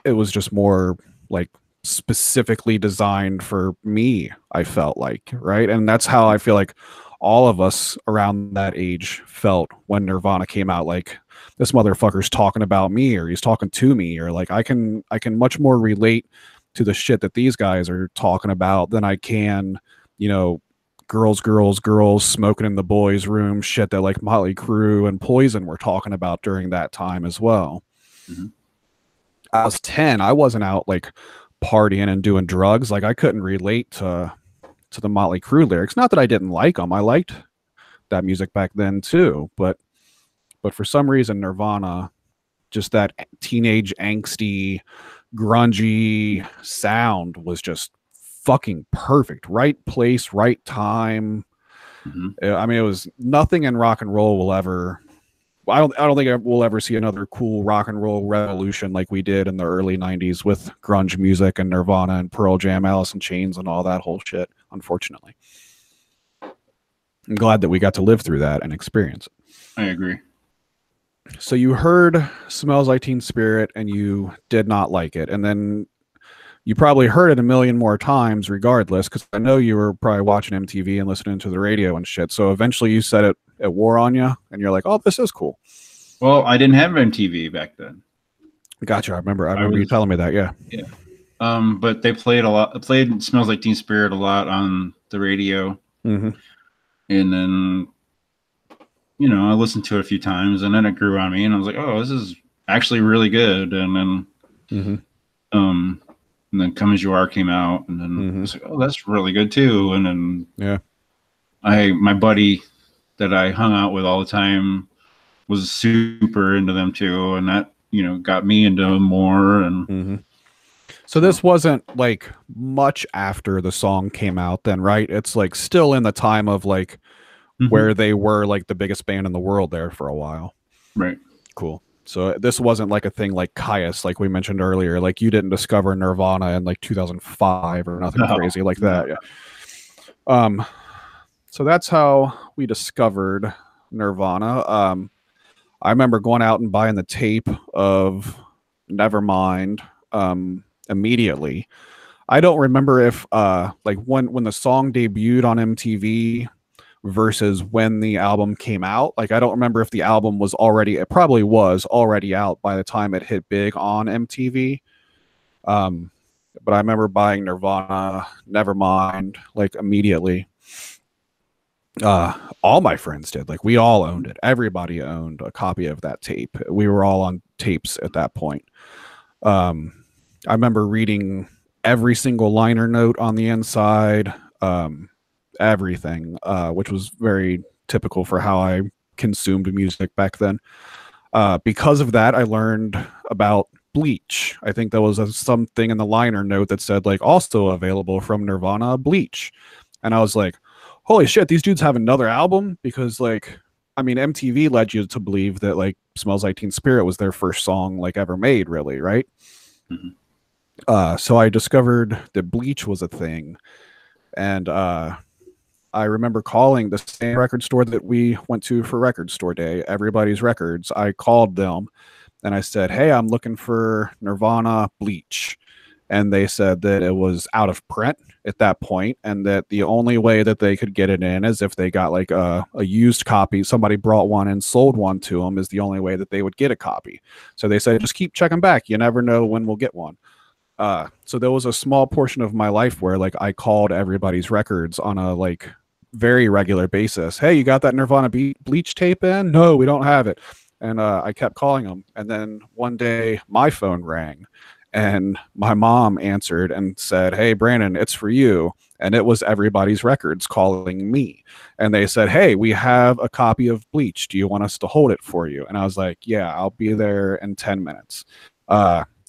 Speaker 1: it was just more like specifically designed for me, I felt like, right? And that's how I feel like all of us around that age felt when Nirvana came out. Like this motherfucker's talking about me, or he's talking to me, or like I can much more relate to the shit that these guys are talking about than I can, you know, girls smoking in the boys' room shit that like Motley Crue and Poison were talking about during that time as well.
Speaker 2: Mm-hmm.
Speaker 1: I was 10. I wasn't out like partying and doing drugs. Like I couldn't relate to the Motley Crue lyrics. Not that I didn't like them. I liked that music back then too, but for some reason Nirvana, just that teenage angsty grungy sound was just fucking perfect. Right place, right time.
Speaker 2: Mm-hmm.
Speaker 1: I mean, it was nothing in rock and roll will ever. I don't think we'll ever see another cool rock and roll revolution like we did in the early '90s with grunge music and Nirvana and Pearl Jam, Alice in Chains, and all that whole shit. Unfortunately, I'm glad that we got to live through that and experience it.
Speaker 2: I agree.
Speaker 1: So you heard Smells Like Teen Spirit and you did not like it, and then you probably heard it a million more times regardless, because I know you were probably watching MTV and listening to the radio and shit. So eventually you said it wore on you and you're like, oh, this is cool.
Speaker 2: Well, I didn't have MTV back then.
Speaker 1: Gotcha. I remember you telling me that. Yeah.
Speaker 2: Yeah. But they played Smells Like Teen Spirit a lot on the radio.
Speaker 1: Mm-hmm.
Speaker 2: And then, you know, I listened to it a few times and then it grew on me and I was like, oh, this is actually really good. And then, and then Come As You Are came out, and then I was like, oh, that's really good too. And then
Speaker 1: yeah,
Speaker 2: my buddy that I hung out with all the time was super into them too, and that, you know, got me into them more. And
Speaker 1: so this wasn't like much after the song came out then, right? It's like still in the time of like where they were like the biggest band in the world there for a while.
Speaker 2: Right.
Speaker 1: Cool. So this wasn't like a thing like Caius, like we mentioned earlier. Like you didn't discover Nirvana in like 2005 or nothing crazy like that. Yeah. So that's how we discovered Nirvana. I remember going out and buying the tape of Nevermind immediately. I don't remember if like when the song debuted on MTV versus when the album came out. Like I don't remember if the album was already, it probably was already out by the time it hit big on MTV. But I remember buying Nirvana, Nevermind, like immediately. All my friends did. Like we all owned it. Everybody owned a copy of that tape. We were all on tapes at that point. I remember reading every single liner note on the inside, everything, which was very typical for how I consumed music back then. Because of that, I learned about Bleach. I think there was something in the liner note that said like also available from Nirvana, Bleach, and I was like, holy shit, these dudes have another album. Because like, I mean, MTV led you to believe that like Smells Like Teen Spirit was their first song like ever made, really, right? So I discovered that Bleach was a thing, and I remember calling the same record store that we went to for Record Store Day, Everybody's Records. I called them and I said, "Hey, I'm looking for Nirvana Bleach." And they said that it was out of print at that point, and that the only way that they could get it in is if they got like a used copy. Somebody brought one and sold one to them, is the only way that they would get a copy. So they said, just keep checking back. You never know when we'll get one. So there was a small portion of my life where like I called Everybody's Records on a like very regular basis. Hey, you got that Nirvana Bleach tape in? No, we don't have it. And I kept calling them. And then one day my phone rang and my mom answered and said, "Hey, Brandon, it's for you." And it was Everybody's Records calling me. And they said, "Hey, we have a copy of Bleach. Do you want us to hold it for you?" And I was like, "Yeah, I'll be there in 10 minutes."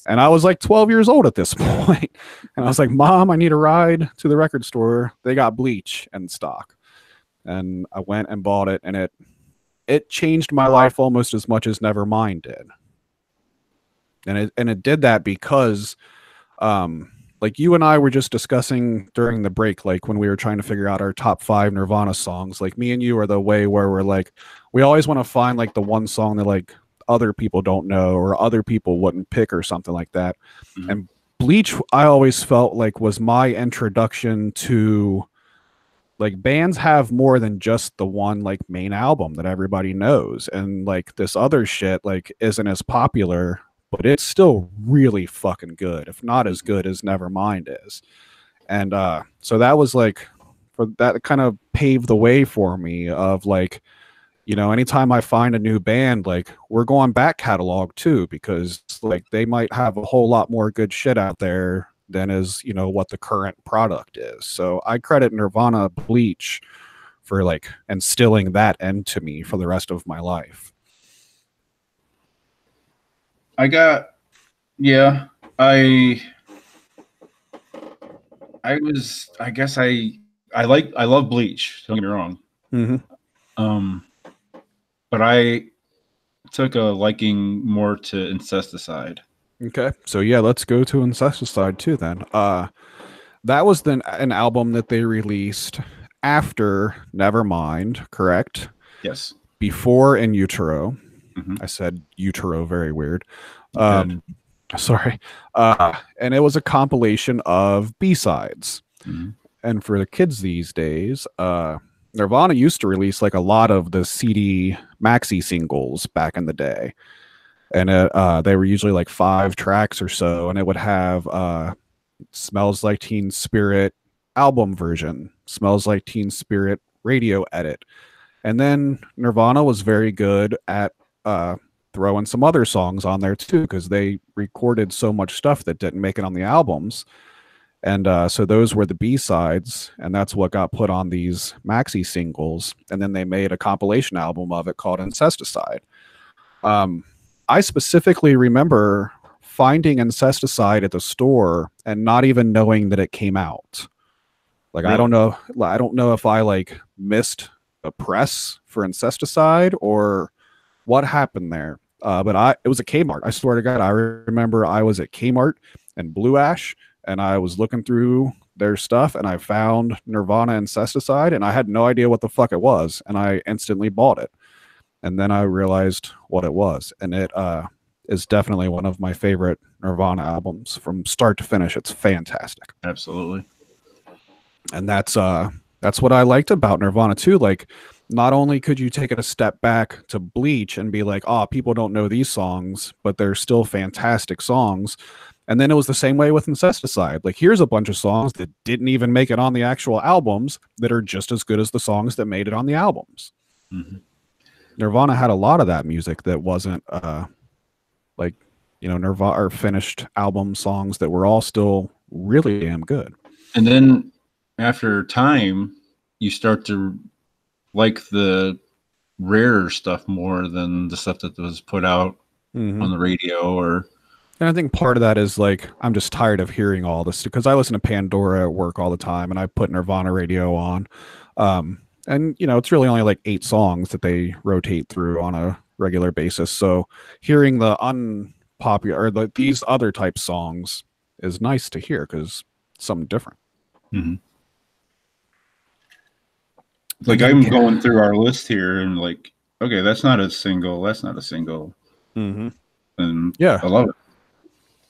Speaker 1: And I was like 12 years old at this point. And I was like, "Mom, I need a ride to the record store. They got Bleach in stock." And I went and bought it, and it changed my life almost as much as Nevermind did. And it did that because like you and I were just discussing during the break, like when we were trying to figure out our top 5 Nirvana songs, like me and you are the way where we're like, we always want to find like the one song that like other people don't know or other people wouldn't pick or something like that. And Bleach, I always felt like was my introduction to like bands have more than just the one like main album that everybody knows, and like this other shit like isn't as popular, but it's still really fucking good, if not as good as Nevermind is. And so that was like, for that kind of paved the way for me of like, you know, anytime I find a new band, like we're going back catalog too, because like they might have a whole lot more good shit out there than is, you know, what the current product is. So I credit Nirvana Bleach for like instilling that into me for the rest of my life.
Speaker 2: I got, yeah, I was, I guess I love Bleach. Don't get me wrong. But I took a liking more to Incesticide.
Speaker 1: Okay, so yeah, let's go to Incesticide too then. That was then an album that they released after Nevermind, correct?
Speaker 2: Yes.
Speaker 1: Before In Utero. I said utero, very weird. Sorry. And it was a compilation of B-sides. And for the kids these days, Nirvana used to release like a lot of the CD maxi singles back in the day. And they were usually like 5 tracks or so, and it would have Smells Like Teen Spirit album version, Smells Like Teen Spirit radio edit. And then Nirvana was very good at throwing some other songs on there too, because they recorded so much stuff that didn't make it on the albums. And so those were the B-sides, and that's what got put on these maxi singles. And then they made a compilation album of it called Incesticide. I specifically remember finding Incesticide at the store and not even knowing that it came out. Like, really? I don't know if I like missed a press for Incesticide or what happened there. But it was at Kmart. I swear to God, I remember I was at Kmart and Blue Ash, and I was looking through their stuff, and I found Nirvana Incesticide, and I had no idea what the fuck it was, and I instantly bought it. And then I realized what it was, and it is definitely one of my favorite Nirvana albums from start to finish. It's fantastic.
Speaker 2: Absolutely.
Speaker 1: And that's what I liked about Nirvana too. Like, not only could you take it a step back to Bleach and be like, oh, people don't know these songs, but they're still fantastic songs. And then it was the same way with Incesticide. Like, here's a bunch of songs that didn't even make it on the actual albums that are just as good as the songs that made it on the albums. Nirvana had a lot of that music that wasn't like, Nirvana or finished album songs that were all still really damn good.
Speaker 2: And then after time, you start to like the rarer stuff more than the stuff that was put out on the radio.
Speaker 1: And I think part of that is like I'm just tired of hearing all this because I listen to Pandora at work all the time, and I put Nirvana radio on. And it's really only like 8 songs that they rotate through on a regular basis. So hearing the unpopular or these other type songs is nice to hear because it's something different.
Speaker 2: Mm-hmm. Like I'm going through our list here and like, okay, that's not a single. That's not a single.
Speaker 1: Mm-hmm.
Speaker 2: And
Speaker 1: yeah,
Speaker 2: I love it.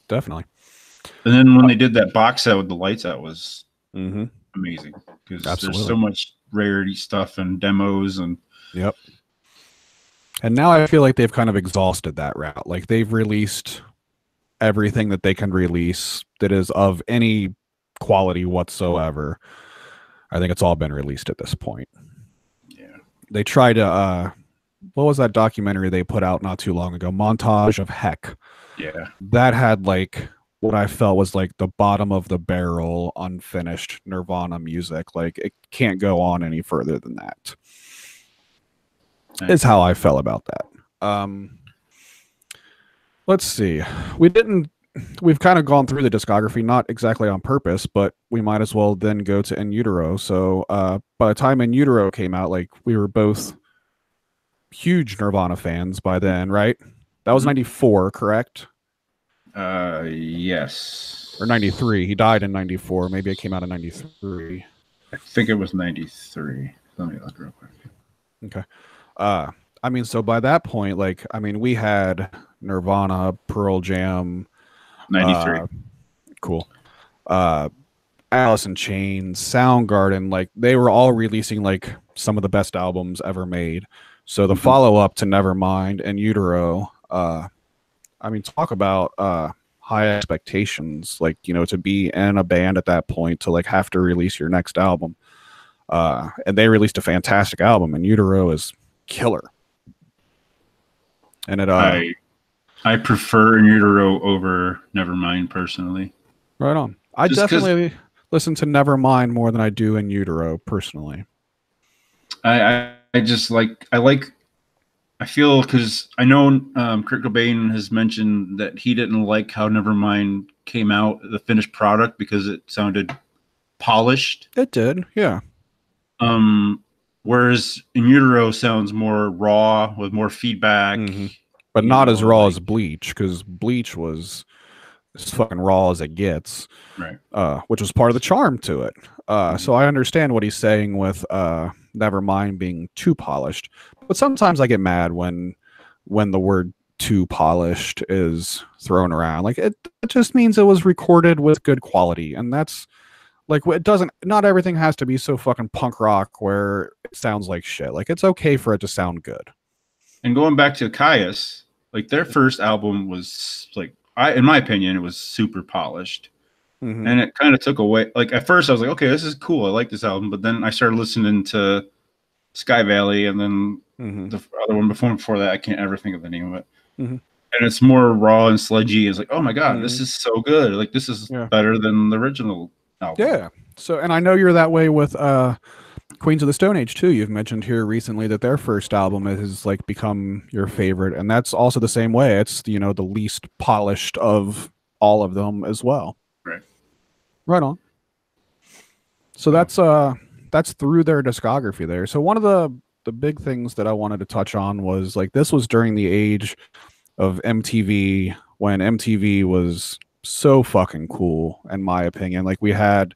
Speaker 1: Definitely.
Speaker 2: And then when they did that box set with the lights out was amazing because there's so much rarity stuff and demos and
Speaker 1: yep. And now I feel like they've kind of exhausted that route. Like they've released everything that they can release that is of any quality whatsoever. I think it's all been released at this point.
Speaker 2: Yeah.
Speaker 1: They tried to what was that documentary they put out not too long ago? Montage of Heck.
Speaker 2: Yeah.
Speaker 1: That had like what I felt was like the bottom of the barrel unfinished Nirvana music. Like it can't go on any further than that. Is how I felt about that. Let's see. We've kind of gone through the discography, not exactly on purpose, but we might as well then go to In Utero. So by the time In Utero came out, like we were both huge Nirvana fans by then, right? That was 94, correct?
Speaker 2: Yes.
Speaker 1: Or 93. He died in 94. Maybe it came out in 93.
Speaker 2: I think it was 93. Let me look real quick.
Speaker 1: Okay. I mean, so by that point, like, I mean, we had Nirvana, Pearl Jam,
Speaker 2: 93.
Speaker 1: Cool. Alice in Chains, Soundgarden, like they were all releasing like some of the best albums ever made. So the follow-up to Nevermind and Utero, I mean, talk about high expectations, like, to be in a band at that point to like have to release your next album. And they released a fantastic album, and Utero is killer. And it
Speaker 2: I prefer In Utero over Nevermind personally.
Speaker 1: Right on. I definitely listen to Nevermind more than I do In Utero personally.
Speaker 2: I feel because I know Kurt Cobain has mentioned that he didn't like how Nevermind came out, the finished product, because it sounded polished.
Speaker 1: It did, yeah.
Speaker 2: Whereas In Utero sounds more raw with more feedback.
Speaker 1: But not as raw as Bleach, because Bleach was as fucking raw as it gets.
Speaker 2: Right.
Speaker 1: Which was part of the charm to it. So I understand what he's saying with Nevermind being too polished. But sometimes I get mad when the word too polished is thrown around. Like it just means it was recorded with good quality. And that's like, not everything has to be so fucking punk rock where it sounds like shit. Like it's okay for it to sound good.
Speaker 2: And going back to Caius, like their first album was like, in my opinion, it was super polished. And it kind of took away, like at first I was like, okay, this is cool. I like this album. But then I started listening to Sky Valley, and then the other one before that, I can't ever think of the name of it. And it's more raw and sludgy. It's like, oh my God, this is so good. Like this is better than the original album.
Speaker 1: Yeah. So, and I know you're that way with Queens of the Stone Age too. You've mentioned here recently that their first album has like become your favorite, and that's also the same way. It's the least polished of all of them as well. Right on. So that's through their discography there. So one of the big things that I wanted to touch on was like this was during the age of MTV, when MTV was so fucking cool, in my opinion. Like they had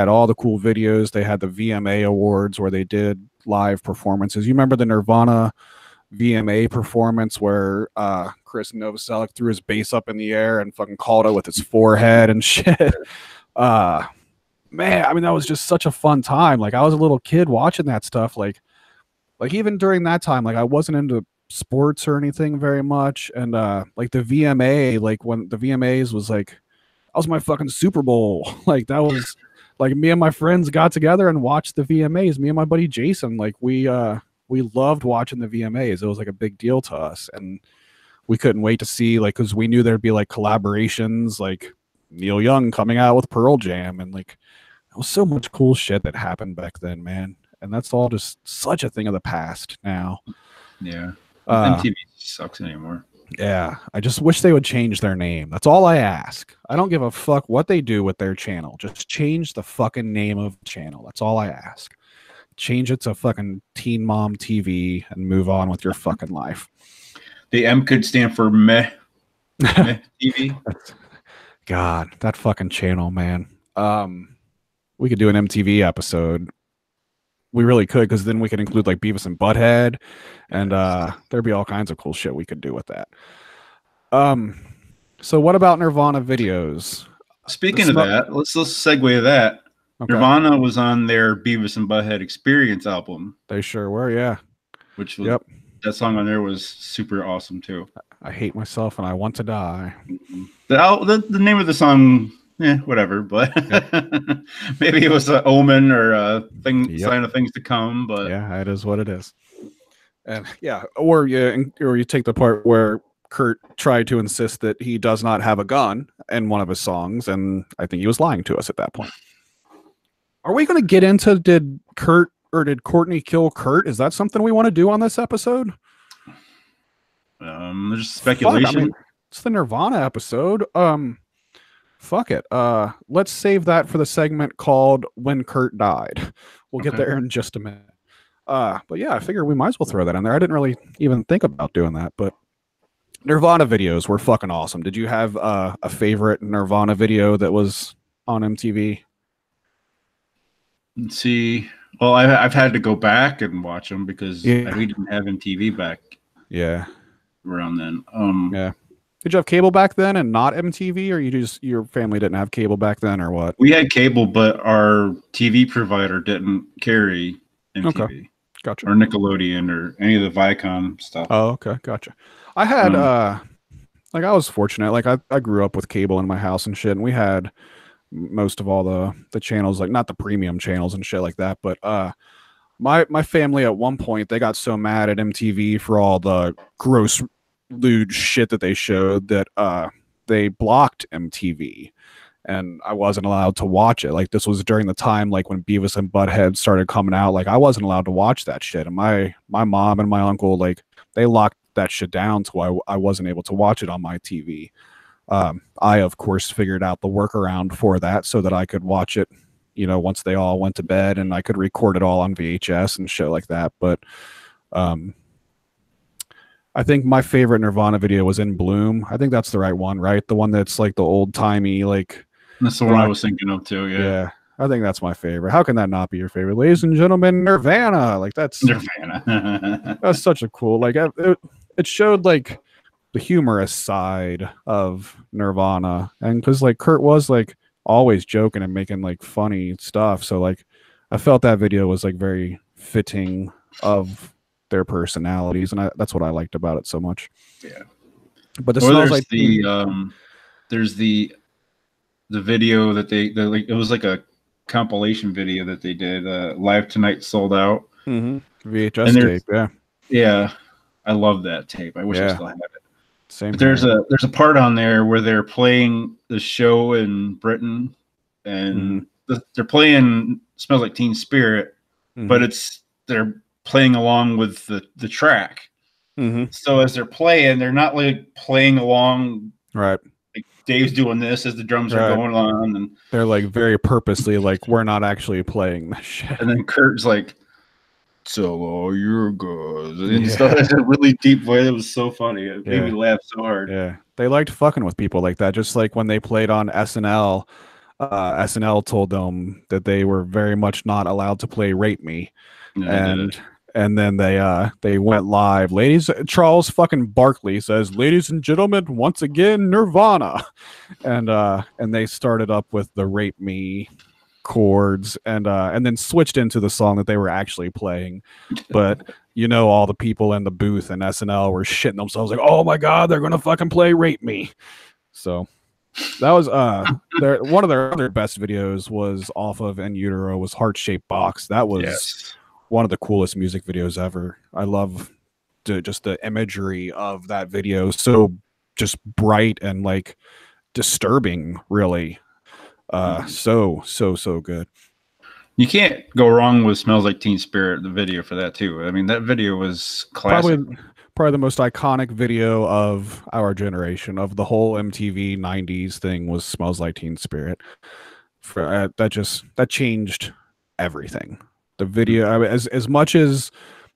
Speaker 1: all the cool videos. They had the VMA awards where they did live performances. You remember the Nirvana VMA performance where Chris Novoselic threw his bass up in the air and fucking called it with his forehead and shit. Man, I mean, that was just such a fun time. Like I was a little kid watching that stuff. Like even during that time, like I wasn't into sports or anything very much. And like the VMA, like when the VMAs was like, that was my fucking Super Bowl. Like that was like me and my friends got together and watched the VMAs. Me and my buddy Jason, like we loved watching the VMAs. It was like a big deal to us. And we couldn't wait to see, like, because we knew there'd be like collaborations, like Neil Young coming out with Pearl Jam, and like there was so much cool shit that happened back then, man. And that's all just such a thing of the past now.
Speaker 2: Yeah. MTV sucks anymore.
Speaker 1: Yeah, I just wish they would change their name. That's all I ask. I don't give a fuck what they do with their channel. Just change the fucking name of the channel. That's all I ask. Change it to fucking Teen Mom TV and move on with your fucking life.
Speaker 2: The M could stand for meh TV.
Speaker 1: God, that fucking channel, man. We could do an MTV episode. We really could, because then we could include like Beavis and Butthead, and there'd be all kinds of cool shit we could do with that. So what about Nirvana videos?
Speaker 2: Speaking of that, let's segue to that. Okay. Nirvana was on their Beavis and Butthead Experience album.
Speaker 1: They sure were, yeah.
Speaker 2: Which was that song on there was super awesome too.
Speaker 1: I hate myself and I want to die.
Speaker 2: The name of the song, whatever, but maybe it was an omen or a sign of things to come. But
Speaker 1: yeah, it is what it is. And yeah, or you take the part where Kurt tried to insist that he does not have a gun in one of his songs, and I think he was lying to us at that point. Are we going to get into did Courtney kill Kurt? Is that something we want to do on this episode?
Speaker 2: There's speculation.
Speaker 1: Fuck, I mean, it's the Nirvana episode. Fuck it. Let's save that for the segment called When Kurt Died. We'll get there in just a minute. But yeah, I figure we might as well throw that in there. I didn't really even think about doing that, but Nirvana videos were fucking awesome. Did you have a favorite Nirvana video that was on MTV?
Speaker 2: Let's see. Well, I've had to go back and watch them because we didn't have MTV back.
Speaker 1: Yeah.
Speaker 2: Around then.
Speaker 1: Yeah. Did you have cable back then and not MTV, or your family didn't have cable back then, or what?
Speaker 2: We had cable, but our TV provider didn't carry MTV. Okay.
Speaker 1: Gotcha.
Speaker 2: Or Nickelodeon or any of the Viacom stuff.
Speaker 1: Oh, okay. Gotcha. I had like I was fortunate. Like I grew up with cable in my house and shit, and we had most of all the channels, like not the premium channels and shit like that, but my family at one point, they got so mad at MTV for all the gross lewd shit that they showed that they blocked MTV, and I wasn't allowed to watch it. Like this was during the time like when Beavis and Butthead started coming out. Like I wasn't allowed to watch that shit, and my mom and my uncle, like they locked that shit down so I wasn't able to watch it on my TV. I of course figured out the workaround for that so that I could watch it, once they all went to bed, and I could record it all on VHS and shit like that. But I think my favorite Nirvana video was In Bloom. I think that's the right one, right? The one that's like the old timey, like
Speaker 2: that's the one I was thinking of too. Yeah.
Speaker 1: I think that's my favorite. How can that not be your favorite? Ladies and gentlemen, Nirvana. Like that's
Speaker 2: Nirvana.
Speaker 1: That's such a cool, like it showed like the humorous side of Nirvana, and because like Kurt was like always joking and making like funny stuff, so like I felt that video was like very fitting of their personalities, and that's what I liked about it so much.
Speaker 2: Yeah.
Speaker 1: But this smells like
Speaker 2: there's the video that they like, it was like a compilation video that they did, Live Tonight Sold Out.
Speaker 1: VHS tape. Yeah,
Speaker 2: I love that tape. I wish I still had it.
Speaker 1: Same.
Speaker 2: But there's a part on there where they're playing the show in Britain, and they're playing Smells Like Teen Spirit, but they're playing along with the track. So as they're playing, they're not like playing along,
Speaker 1: right?
Speaker 2: Like Dave's doing this as the drums are going on, and
Speaker 1: they're like very purposely like, we're not actually playing this shit.
Speaker 2: And then Kurt's like, "Tell all your guys," and stuff. It's a really deep voice. It was so funny. It made me laugh so hard.
Speaker 1: Yeah, they liked fucking with people like that. Just like when they played on SNL, SNL told them that they were very much not allowed to play "Rape Me," and then they went live. Charles fucking Barkley says, "Ladies and gentlemen, once again, Nirvana," and they started up with the "Rape Me" chords, and then switched into the song that they were actually playing. But all the people in the booth in SNL were shitting themselves like, "Oh my god, they're gonna fucking play Rape Me." So that was one of their other best videos was off of In Utero, was Heart Shaped Box. That was one of the coolest music videos ever. I love just the imagery of that video is so just bright and like disturbing, really. So good.
Speaker 2: You can't go wrong with "Smells Like Teen Spirit," the video for that too. I mean, that video was classic.
Speaker 1: Probably the most iconic video of our generation, of the whole MTV '90s thing, was "Smells Like Teen Spirit." That changed everything. The video, I mean, as much as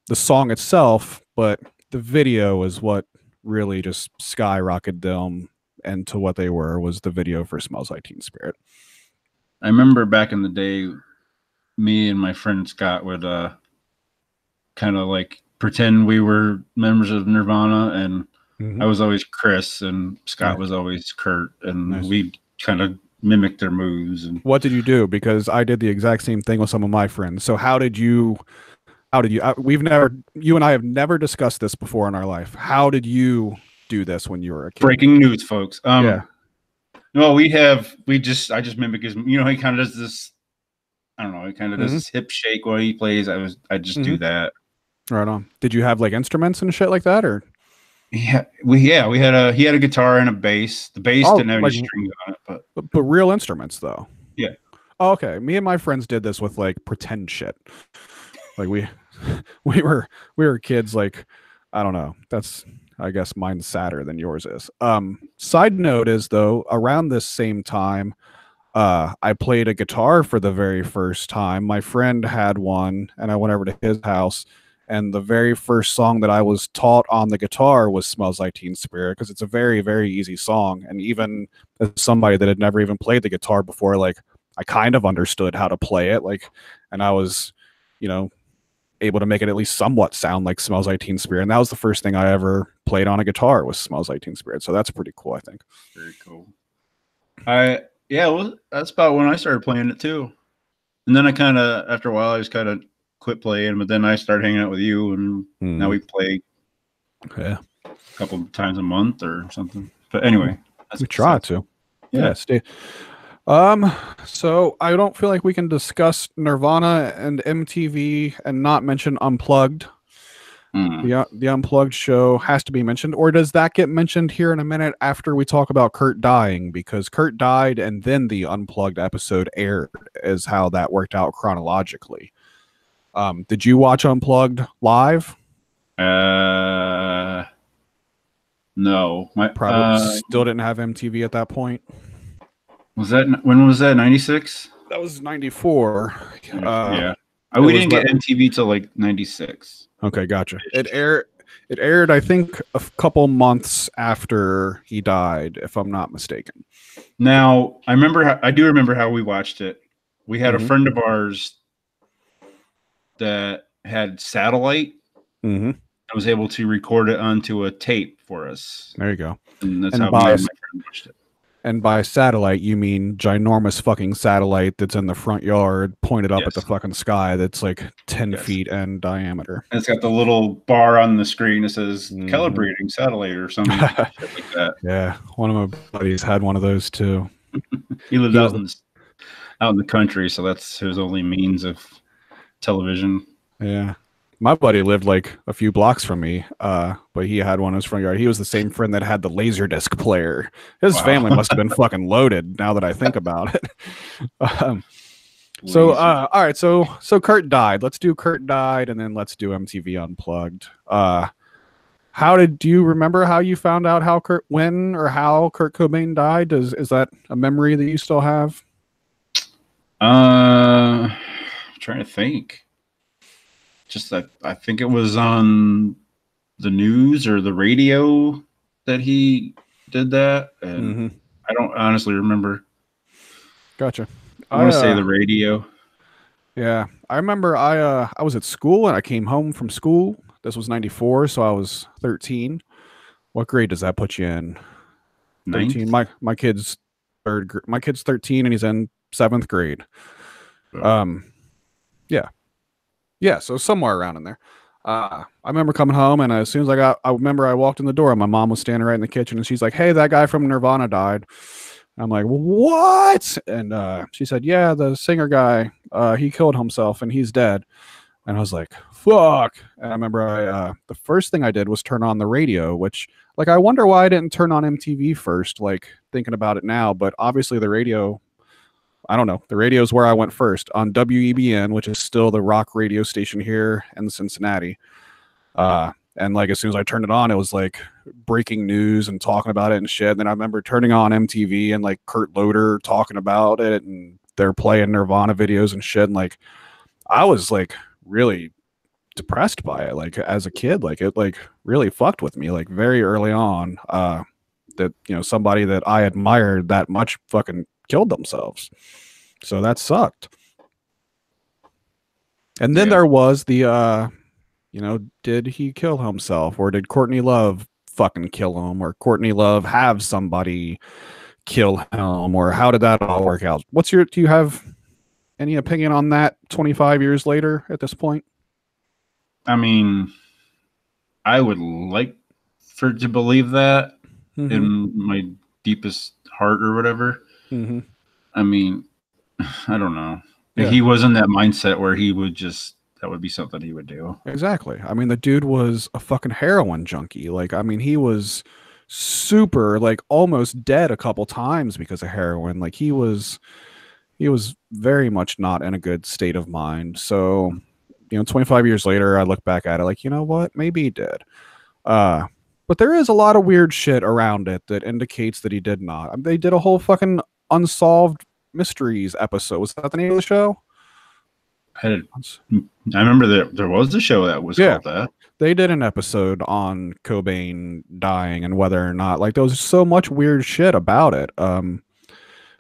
Speaker 1: the song itself, but the video is what really just skyrocketed them into what they were. Was the video for "Smells Like Teen Spirit."
Speaker 2: I remember back in the day, me and my friend Scott would kind of like pretend we were members of Nirvana, and I was always Chris and Scott was always Kurt, and we kind of mimicked their moves. And
Speaker 1: what did you do? Because I did the exact same thing with some of my friends. So how did you you and I have never discussed this before in our life. How did you do this when you were a kid?
Speaker 2: Breaking news, folks. No, I just mimic his, you know, he kind of does this, I don't know, he kind of does this hip shake while he plays. I just do that.
Speaker 1: Right on. Did you have like instruments and shit like that, or?
Speaker 2: We had he had a guitar and a bass. The bass didn't have any strings on it,
Speaker 1: but real instruments though.
Speaker 2: Yeah.
Speaker 1: Oh, okay. Me and my friends did this with like pretend shit. Like we were kids. Like, I don't know. That's, I guess mine's sadder than yours is. Side note is though, around this same time, I played a guitar for the very first time. My friend had one, and I went over to his house. And the very first song that I was taught on the guitar was "Smells Like Teen Spirit," because it's a very, very easy song. And even as somebody that had never even played the guitar before, like, I kind of understood how to play it. Like, and I was, you know, able to make it at least somewhat sound like "Smells Like Teen Spirit." And that was the first thing I ever played on a guitar, was "Smells Like Teen Spirit." So that's pretty cool, I think.
Speaker 2: Very cool. Well, that's about when I started playing it too. And then I kind of, after a while, I just kind of quit playing, but then I started hanging out with you, and now we play a couple of times a month or something. But anyway,
Speaker 1: we try to. Yeah, stay. So I don't feel like we can discuss Nirvana and MTV and not mention Unplugged. The Unplugged show has to be mentioned, or does that get mentioned here in a minute after we talk about Kurt dying? Because Kurt died and then the Unplugged episode aired, is how that worked out chronologically. Did you watch Unplugged live?
Speaker 2: No.
Speaker 1: Probably still didn't have MTV at that point.
Speaker 2: When was that? 96?
Speaker 1: That was 94.
Speaker 2: Yeah. We didn't get MTV till like 96.
Speaker 1: Okay, gotcha. It aired, I think, a couple months after he died, if I'm not mistaken.
Speaker 2: Now, I do remember how we watched it. We had a friend of ours that had satellite. I was able to record it onto a tape for us.
Speaker 1: There you go.
Speaker 2: And that's how my friend watched it.
Speaker 1: And by satellite, you mean ginormous fucking satellite that's in the front yard, pointed up at the fucking sky, that's like 10 feet in diameter.
Speaker 2: And it's got the little bar on the screen that says calibrating satellite or something shit like that.
Speaker 1: Yeah, one of my buddies had one of those too.
Speaker 2: He lived out in the country, so that's his only means of television.
Speaker 1: Yeah. My buddy lived like a few blocks from me, but he had one in his front yard. He was the same friend that had the Laserdisc player. His family must have been fucking loaded, now that I think about it. All right, so Kurt died. Let's do Kurt died, and then let's do MTV Unplugged. Do you remember how you found out how Kurt Cobain died? Is that a memory that you still have?
Speaker 2: I'm trying to think. Just that I think it was on the news or the radio that he did that, and I don't honestly remember.
Speaker 1: Gotcha.
Speaker 2: I want to say the radio.
Speaker 1: Yeah, I remember. I was at school and I came home from school. This was 94, so I was 13. What grade does that put you in? 13. My kid's my kid's 13 and he's in 7th grade. Yeah, so somewhere around in there. I remember coming home, and as soon as I remember I walked in the door, and my mom was standing right in the kitchen, and she's like, "Hey, that guy from Nirvana died." I'm like, "What?" And she said, "Yeah, the singer guy, he killed himself, and he's dead." And I was like, fuck. And I remember the first thing I did was turn on the radio, which, like, I wonder why I didn't turn on MTV first, like, thinking about it now. But obviously the radio, I don't know. The radio is where I went first on WEBN, which is still the rock radio station here in Cincinnati. And like as soon as I turned it on, it was like breaking news and talking about it and shit. And then I remember turning on MTV and like Kurt Loder talking about it, and they're playing Nirvana videos and shit. And like I was like really depressed by it. Like as a kid, like it like really fucked with me. Like very early on, that somebody that I admired that much fucking killed themselves. So that sucked. And then there was the did he kill himself, or did Courtney Love fucking kill him, or Courtney Love have somebody kill him, or how did that all work out? Do you have any opinion on that 25 years later at this point?
Speaker 2: I mean, I would like to believe that in my deepest heart or whatever.
Speaker 1: Mm-hmm.
Speaker 2: I mean, I don't know. Yeah. He was in that mindset where he would that would be something he would do.
Speaker 1: Exactly. I mean, the dude was a fucking heroin junkie. Like, I mean, he was super, like, almost dead a couple times because of heroin. Like, he was very much not in a good state of mind. So, 25 years later, I look back at it like, you know what? Maybe he did. But there is a lot of weird shit around it that indicates that he did not. They did a whole fucking Unsolved Mysteries episode. Was that the name of the show?
Speaker 2: I remember that there was a show that was called that.
Speaker 1: They did an episode on Cobain dying and whether or not, like, there was so much weird shit about it.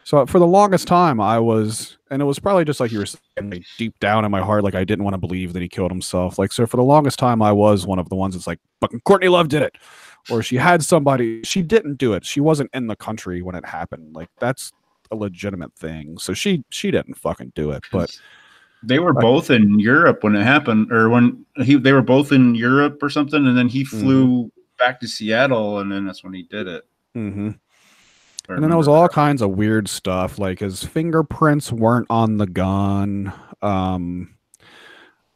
Speaker 1: So for the longest time, and it was probably just like you were saying, like, deep down in my heart, like I didn't want to believe that he killed himself. Like, so for the longest time, I was one of the ones that's like, fucking Courtney Love did it, or she had somebody. She didn't do it. She wasn't in the country when it happened. Like, that's a legitimate thing. So she didn't fucking do it, but.
Speaker 2: They were both in Europe when it happened, or when they were both in Europe or something, and then he flew back to Seattle, and then that's when he did it.
Speaker 1: Mm-hmm. And then there was all kinds of weird stuff, like his fingerprints weren't on the gun.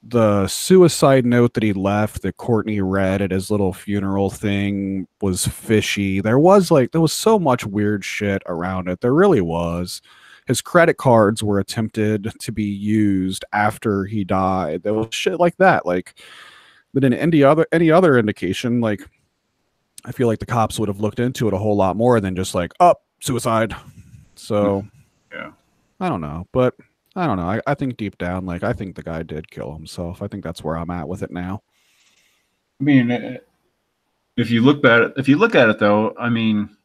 Speaker 1: The suicide note that he left that Courtney read at his little funeral thing was fishy. There was so much weird shit around it. There really was. His credit cards were attempted to be used after he died. There was shit like that. Like, but in any other indication, like, I feel like the cops would have looked into it a whole lot more than just like, suicide. So,
Speaker 2: yeah,
Speaker 1: I don't know, but I don't know. I think deep down, like, I think the guy did kill himself. I think that's where I'm at with it now.
Speaker 2: I mean, if you look at it though, I mean.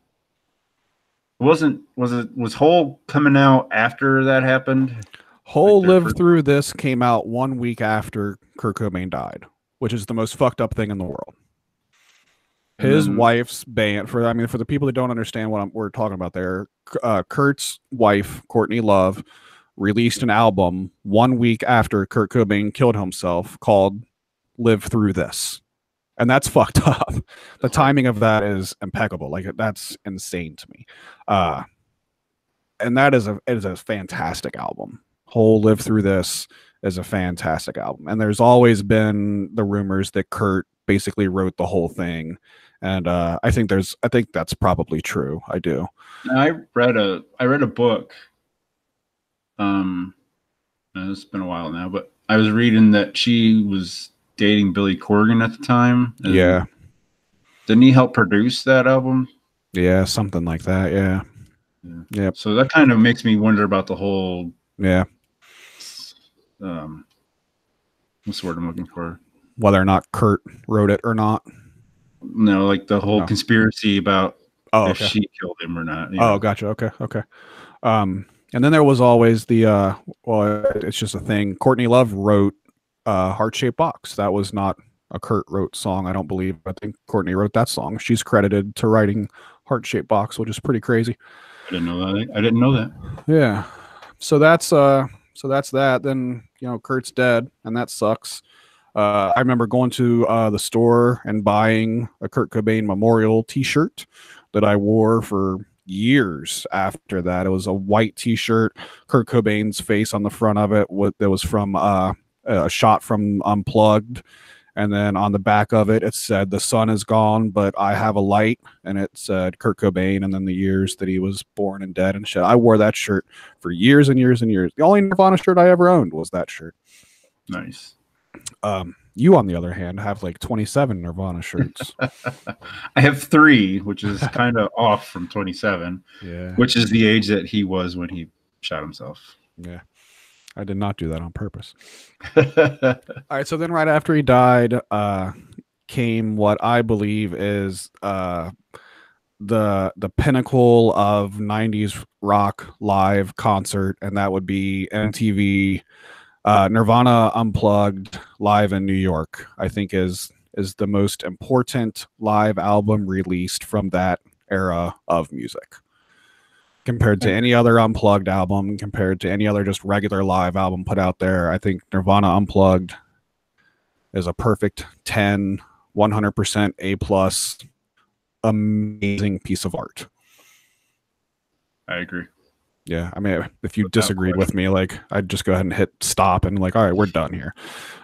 Speaker 2: Was Hole coming out after that happened?
Speaker 1: Hole Lived Through This came out 1 week after Kurt Cobain died, which is the most fucked up thing in the world. His wife's band, for the people that don't understand what we're talking about there, Kurt's wife, Courtney Love, released an album 1 week after Kurt Cobain killed himself called Live Through This. And that's fucked up. The timing of that is impeccable. Like, that's insane to me. And it is a fantastic album. Whole Live Through This is a fantastic album. And there's always been the rumors that Kurt basically wrote the whole thing. And I think that's probably true. I do.
Speaker 2: I read a book. It's been a while now, but I was reading that she was dating Billy Corgan at the time.
Speaker 1: Yeah.
Speaker 2: Didn't he help produce that album?
Speaker 1: Yeah, something like that. Yeah. Yeah.
Speaker 2: So that kind of makes me wonder about the whole.
Speaker 1: Yeah.
Speaker 2: What's the word I'm looking for?
Speaker 1: Whether or not Kurt wrote it or not.
Speaker 2: No, like the whole conspiracy about if she killed him or not.
Speaker 1: Gotcha. Okay. And then there was always the it's just a thing. Courtney Love wrote Heart-Shaped Box. That was not a Kurt wrote song, I don't believe. I think Courtney wrote that song. She's credited to writing Heart-Shaped Box, which is pretty crazy.
Speaker 2: I didn't know that.
Speaker 1: Yeah. So that's that. Then, Kurt's dead, and that sucks. I remember going to the store and buying a Kurt Cobain memorial t-shirt that I wore for years after that. It was a white t-shirt, Kurt Cobain's face on the front of it. That was from a shot from Unplugged. And then on the back of it, it said, "The sun is gone, but I have a light." And it said Kurt Cobain and then the years that he was born and dead and shit. I wore that shirt for years and years and years. The only Nirvana shirt I ever owned was that shirt.
Speaker 2: Nice.
Speaker 1: You, on the other hand, have like 27 Nirvana shirts.
Speaker 2: I have 3, which is kind of off from 27, which is the age that he was when he shot himself.
Speaker 1: Yeah. I did not do that on purpose. All right. So then right after he died, came what I believe is the pinnacle of 90s rock live concert, and that would be MTV Nirvana Unplugged live in New York. I think is the most important live album released from that era of music, compared to any other Unplugged album, compared to any other just regular live album put out there. I think Nirvana Unplugged is a perfect 10, 100% A+, amazing piece of art.
Speaker 2: I agree.
Speaker 1: Yeah, I mean, if you disagreed with me, like, I'd just go ahead and hit stop and like, all right, we're done here.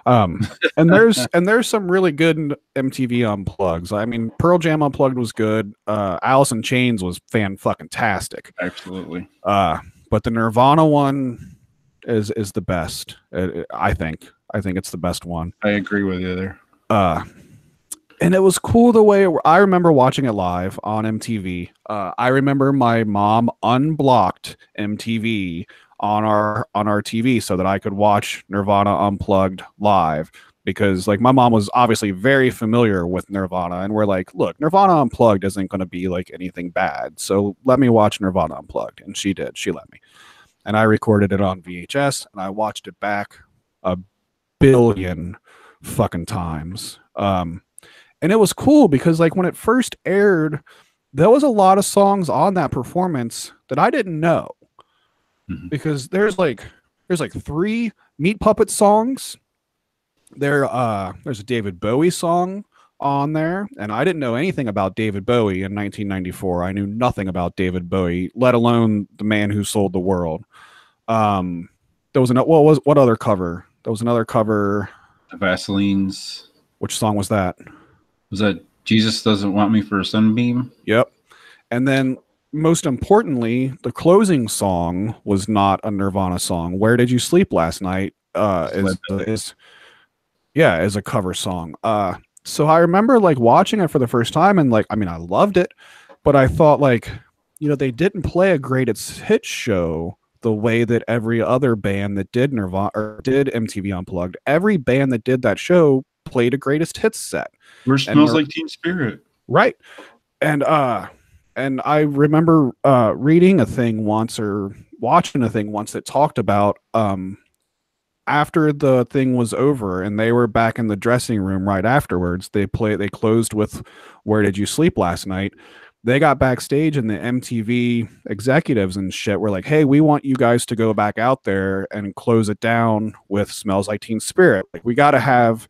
Speaker 1: And there's some really good MTV unplugs. I mean, Pearl Jam Unplugged was good. Alice in Chains was fan-fucking-tastic.
Speaker 2: Absolutely.
Speaker 1: But the Nirvana one is the best. I think it's the best one.
Speaker 2: I agree with you there.
Speaker 1: And it was cool the way I remember watching it live on MTV. I remember my mom unblocked MTV on our TV so that I could watch Nirvana Unplugged live, because like my mom was obviously very familiar with Nirvana, and we're like, look, Nirvana Unplugged isn't going to be like anything bad, so let me watch Nirvana Unplugged. And she did. She let me. And I recorded it on VHS and I watched it back a billion fucking times. And it was cool because like when it first aired, there was a lot of songs on that performance that I didn't know. Mm-hmm. Because there's like 3 Meat Puppet songs. There's a David Bowie song on there, and I didn't know anything about David Bowie in 1994. I knew nothing about David Bowie, let alone the man who sold the world. There was what other cover? There was another cover.
Speaker 2: The Vaseline's.
Speaker 1: Which song was that?
Speaker 2: Was that Jesus Doesn't Want Me for a Sunbeam?
Speaker 1: Yep. And then most importantly, the closing song was not a Nirvana song. Where Did You Sleep Last Night is a cover song. So I remember like watching it for the first time and like, I mean, I loved it, but I thought like, they didn't play a greatest hits show the way that every other band that did Nirvana or did MTV Unplugged, every band that did that show played a greatest hits set.
Speaker 2: Where Smells Like Teen Spirit.
Speaker 1: Right. And I remember reading a thing once or watching a thing once that talked about after the thing was over and they were back in the dressing room right afterwards, they closed with Where Did You Sleep Last Night? They got backstage and the MTV executives and shit were like, hey, we want you guys to go back out there and close it down with Smells Like Teen Spirit. Like, we got to have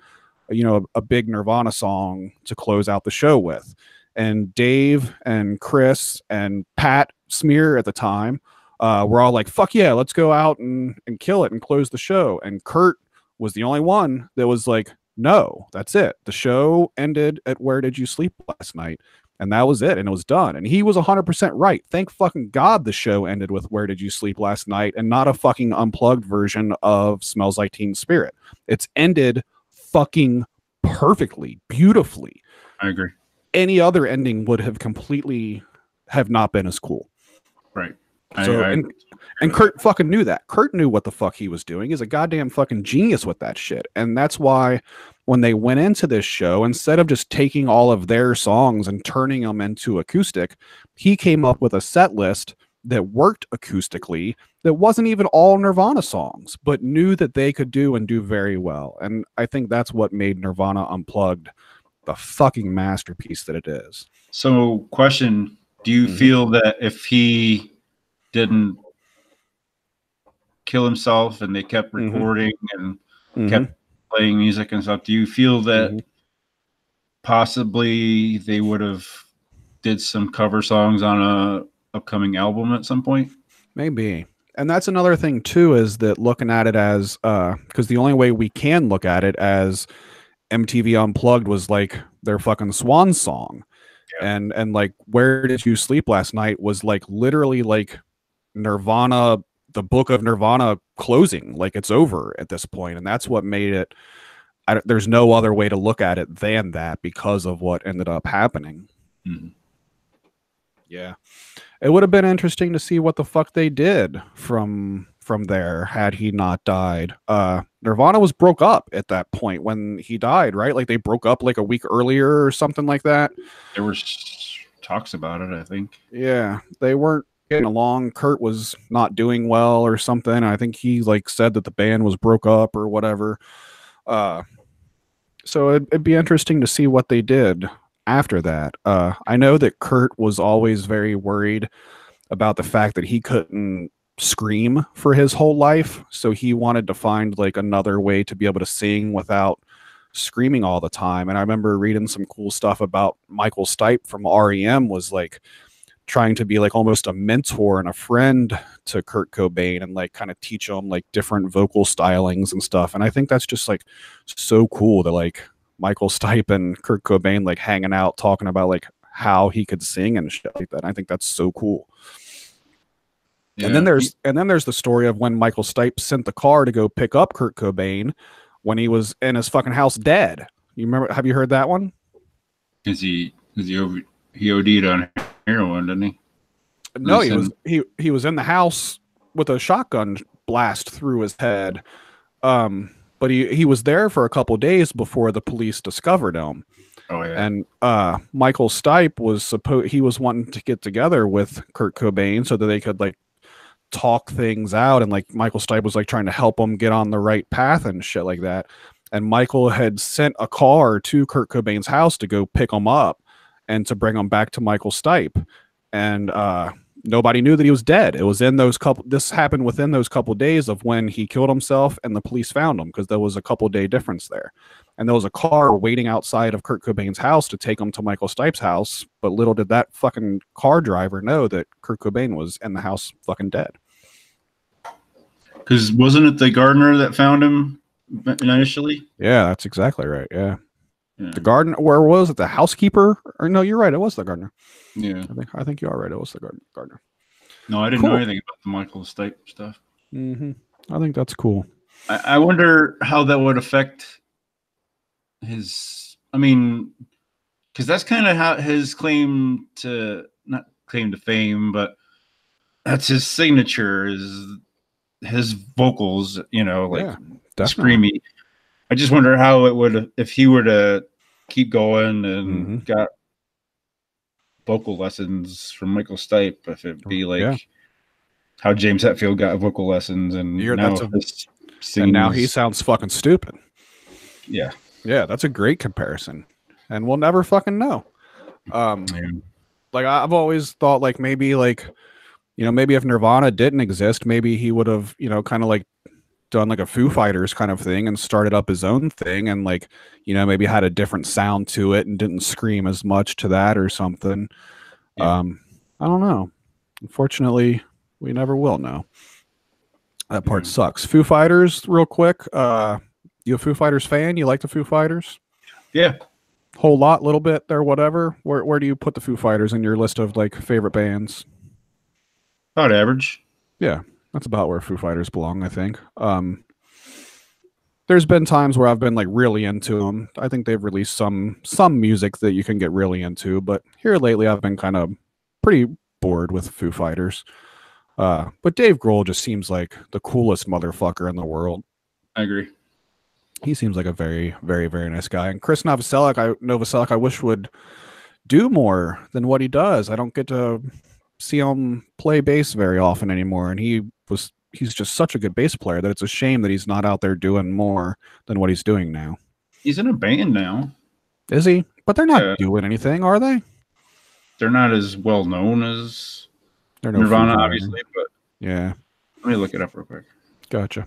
Speaker 1: a big Nirvana song to close out the show with. And Dave and Chris and Pat Smear at the time were all like, fuck yeah, let's go out and kill it and close the show. And Kurt was the only one that was like, no, that's it. The show ended at Where Did You Sleep Last Night? And that was it. And it was done. And he was 100% right. Thank fucking God the show ended with Where Did You Sleep Last Night and not a fucking unplugged version of Smells Like Teen Spirit. It's ended fucking perfectly, beautifully.
Speaker 2: I agree.
Speaker 1: Any other ending would have completely have not been as cool.
Speaker 2: Right.
Speaker 1: So, and Kurt fucking knew that. Kurt knew what the fuck he was doing. He's a goddamn fucking genius with that shit. And that's why when they went into this show, instead of just taking all of their songs and turning them into acoustic, he came up with a set list that worked acoustically that wasn't even all Nirvana songs, but knew that they could do and do very well. And I think that's what made Nirvana Unplugged the fucking masterpiece that it is.
Speaker 2: So, question, do you feel that if he didn't kill himself and they kept recording and kept playing music and stuff, do you feel that possibly they would have did some cover songs on a upcoming album at some point?
Speaker 1: Maybe. And that's another thing too, is that looking at it as because the only way we can look at it as MTV Unplugged was like their fucking swan song.
Speaker 2: Yeah.
Speaker 1: And like Where Did You Sleep Last Night was like literally like Nirvana, the book of Nirvana closing, like it's over at this point. And that's what made it, there's no other way to look at it than that because of what ended up happening.
Speaker 2: Mm-hmm.
Speaker 1: Yeah. It would have been interesting to see what the fuck they did from there had he not died. Nirvana was broke up at that point when he died, right? Like they broke up like a week earlier or something like that.
Speaker 2: There were talks about it, I think.
Speaker 1: Yeah, they weren't getting along. Kurt was not doing well or something. I think he like said that the band was broke up or whatever. So it'd be interesting to see what they did after that. I know that Kurt was always very worried about the fact that he couldn't scream for his whole life, so he wanted to find like another way to be able to sing without screaming all the time. And I remember reading some cool stuff about Michael Stipe from REM was like trying to be like almost a mentor and a friend to Kurt Cobain and like kind of teach him like different vocal stylings and stuff. And I think that's just like so cool that like Michael Stipe and Kurt Cobain like hanging out talking about like how he could sing and shit like that. I think that's so cool. Yeah. And then there's the story of when Michael Stipe sent the car to go pick up Kurt Cobain when he was in his fucking house dead. You remember? Have you heard that one?
Speaker 2: He OD'd on heroin, didn't he?
Speaker 1: No, he was in the house with a shotgun blast through his head. But he was there for a couple days before the police discovered him.
Speaker 2: Oh yeah.
Speaker 1: And Michael Stipe was wanting to get together with Kurt Cobain so that they could like talk things out, and like Michael Stipe was like trying to help him get on the right path and shit like that. And Michael had sent a car to Kurt Cobain's house to go pick him up and to bring him back to Michael Stipe. And nobody knew that he was dead. This happened within those couple days of when he killed himself and the police found him, because there was a couple day difference there. And there was a car waiting outside of Kurt Cobain's house to take him to Michael Stipe's house. But little did that fucking car driver know that Kurt Cobain was in the house fucking dead.
Speaker 2: Because wasn't it the gardener that found him initially?
Speaker 1: Yeah, that's exactly right. Yeah. The gardener, where was it? The housekeeper? Or no, you're right. It was the gardener.
Speaker 2: Yeah.
Speaker 1: I think you are right. It was the gardener.
Speaker 2: No, I didn't know anything about the Michael Stipe stuff.
Speaker 1: Mm-hmm. I think that's cool.
Speaker 2: I wonder how that would affect his, because that's kind of how his not claim to fame, but that's his signature, is his vocals, screamy. I just wonder how it would, if he were to keep going and got vocal lessons from Michael Stipe, if it'd be like how James Hetfield got vocal lessons, and
Speaker 1: now he sounds fucking stupid.
Speaker 2: Yeah.
Speaker 1: Yeah, that's a great comparison. And we'll never fucking know. Like I've always thought like maybe like, maybe if Nirvana didn't exist, maybe he would have, kind of like done like a Foo Fighters kind of thing and started up his own thing and like, maybe had a different sound to it and didn't scream as much to that or something. I don't know. Unfortunately, we never will know. That part sucks. Foo Fighters, real quick. You a Foo Fighters fan? You like the Foo Fighters?
Speaker 2: Yeah.
Speaker 1: Whole lot, little bit there, whatever. Where do you put the Foo Fighters in your list of like favorite bands?
Speaker 2: About average.
Speaker 1: Yeah, that's about where Foo Fighters belong, I think. There's been times where I've been like really into them. I think they've released some music that you can get really into, but here lately I've been kind of pretty bored with Foo Fighters. But Dave Grohl just seems like the coolest motherfucker in the world.
Speaker 2: I agree.
Speaker 1: He seems like a very, very, very nice guy. And Chris Novoselic, I wish would do more than what he does. I don't get to see him play bass very often anymore. And he's just such a good bass player that it's a shame that he's not out there doing more than what he's doing now.
Speaker 2: He's in a band now.
Speaker 1: Is he? But they're not doing anything, are they?
Speaker 2: They're not as well known as Nirvana, obviously, but
Speaker 1: yeah.
Speaker 2: Let me look it up real quick.
Speaker 1: Gotcha.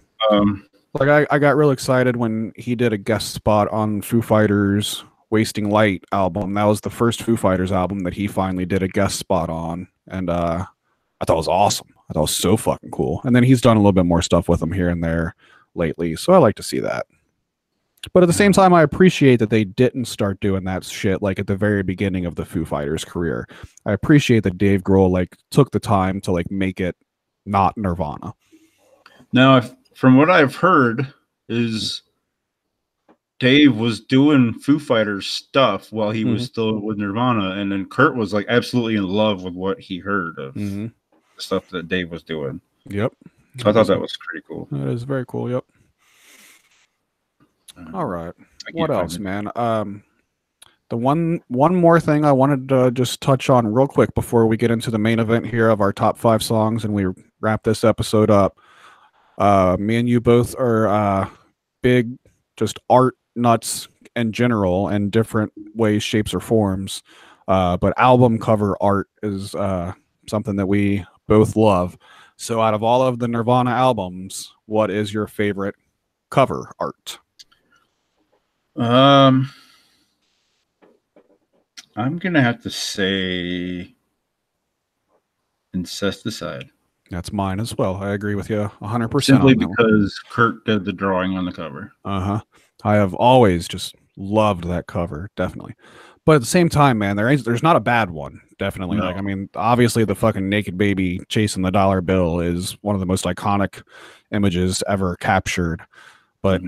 Speaker 1: Like I got real excited when he did a guest spot on Foo Fighters' Wasting Light album. That was the first Foo Fighters album that he finally did a guest spot on, and I thought it was awesome. I thought was so fucking cool. And then he's done a little bit more stuff with them here and there lately, so I like to see that. But at the same time, I appreciate that they didn't start doing that shit like at the very beginning of the Foo Fighters career. I appreciate that Dave Grohl like took the time to like make it not Nirvana.
Speaker 2: Now, from what I've heard, is Dave was doing Foo Fighters stuff while he was still with Nirvana, and then Kurt was like absolutely in love with what he heard of the stuff that Dave was doing.
Speaker 1: Yep.
Speaker 2: So I thought that was pretty cool.
Speaker 1: That is very cool. Yep. All right. What else, man? The one more thing I wanted to just touch on real quick before we get into the main event here of our top 5 songs and we wrap this episode up. Me and you both are big just art nuts in general in different ways, shapes, or forms. But album cover art is something that we both love. So out of all of the Nirvana albums, what is your favorite cover art?
Speaker 2: I'm gonna have to say Incesticide.
Speaker 1: That's mine as well. I agree with you 100%.
Speaker 2: Simply because Kurt did the drawing on the cover.
Speaker 1: I have always just loved that cover, definitely. But at the same time, man, there's not a bad one, definitely. No. Like, I mean, obviously the fucking naked baby chasing the dollar bill is one of the most iconic images ever captured. But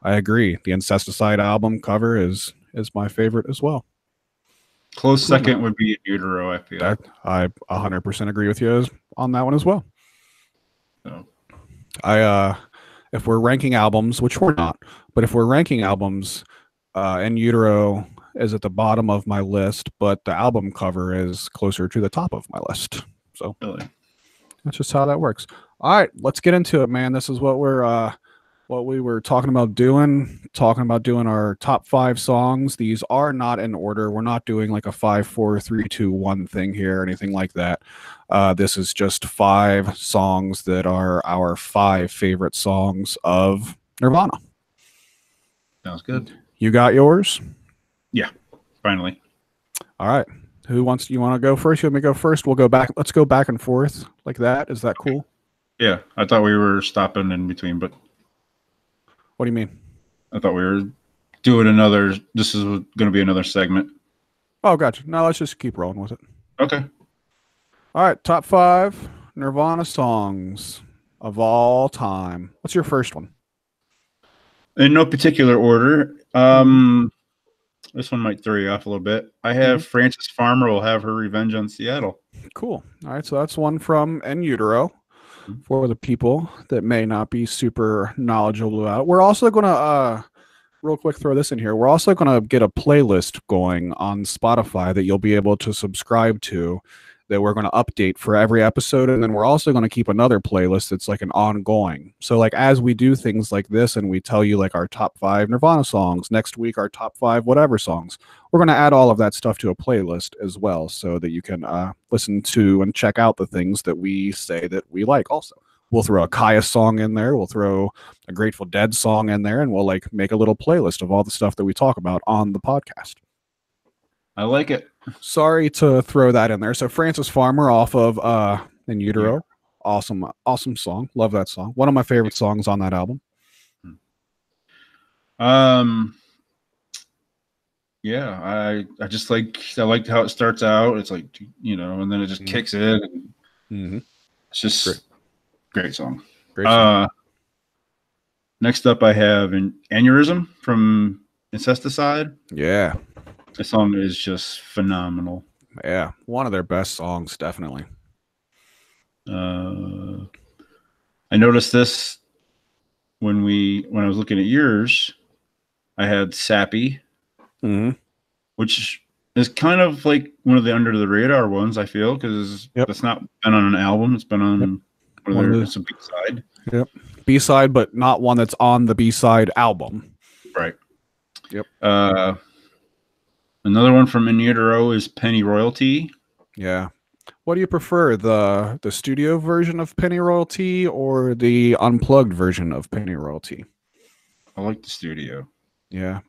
Speaker 1: I agree, the Incesticide album cover is my favorite as well.
Speaker 2: Close second would be In Utero, I feel.
Speaker 1: I 100% agree with you on that one as well.
Speaker 2: So.
Speaker 1: If we're ranking albums, which we're not, but if we're ranking albums, In Utero is at the bottom of my list, but the album cover is closer to the top of my list. So
Speaker 2: really?
Speaker 1: That's just how that works. All right, let's get into it, man. This is what we were talking about doing our top 5 songs. These are not in order. We're not doing like a 5, 4, 3, 2, 1 thing here or anything like that. This is just 5 songs that are our 5 favorite songs of Nirvana.
Speaker 2: Sounds good.
Speaker 1: You got yours?
Speaker 2: Yeah, finally.
Speaker 1: All right. You want to go first? You want me to go first? We'll go back. Let's go back and forth like that. Is that cool?
Speaker 2: Yeah, I thought we were stopping in between, but
Speaker 1: what do you mean?
Speaker 2: I thought we were doing another. This is going to be another segment.
Speaker 1: Oh, gotcha. No, let's just keep rolling with it.
Speaker 2: Okay.
Speaker 1: All right. Top 5 Nirvana songs of all time. What's your first one?
Speaker 2: In no particular order. This one might throw you off a little bit. I have Frances Farmer Will Have Her Revenge on Seattle.
Speaker 1: Cool. All right. So that's one from In Utero. For the people that may not be super knowledgeable about, we're also going to real quick throw this in here. We're also going to get a playlist going on Spotify that you'll be able to subscribe to, that we're going to update for every episode, and then we're also going to keep another playlist that's like an ongoing. So like as we do things like this and we tell you like our top 5 Nirvana songs, next week our top 5 whatever songs, we're going to add all of that stuff to a playlist as well, so that you can listen to and check out the things that we say that we like. Also, we'll throw a Kaya song in there, we'll throw a Grateful Dead song in there, and we'll like make a little playlist of all the stuff that we talk about on the podcast.
Speaker 2: I like it.
Speaker 1: Sorry to throw that in there. So Frances Farmer off of In Utero. Yeah. Awesome song. Love that song. One of my favorite songs on that album.
Speaker 2: Yeah, I just I liked how it starts out. It's like, and then it just kicks in. It's just great song. Great song. Next up I have an Aneurysm from Incesticide.
Speaker 1: Yeah.
Speaker 2: The song is just phenomenal.
Speaker 1: Yeah, one of their best songs, definitely.
Speaker 2: I noticed this when I was looking at yours. I had Sappy, which is kind of like one of the under the radar ones, I feel, because it's not been on an album. It's been on it's a B-side.
Speaker 1: Yep, B-side, but not one that's on the B-side album.
Speaker 2: Right.
Speaker 1: Yep.
Speaker 2: Another one from In Utero is Penny Royalty.
Speaker 1: Yeah. What do you prefer, the studio version of Penny Royalty or the unplugged version of Penny Royalty?
Speaker 2: I like the studio.
Speaker 1: Yeah.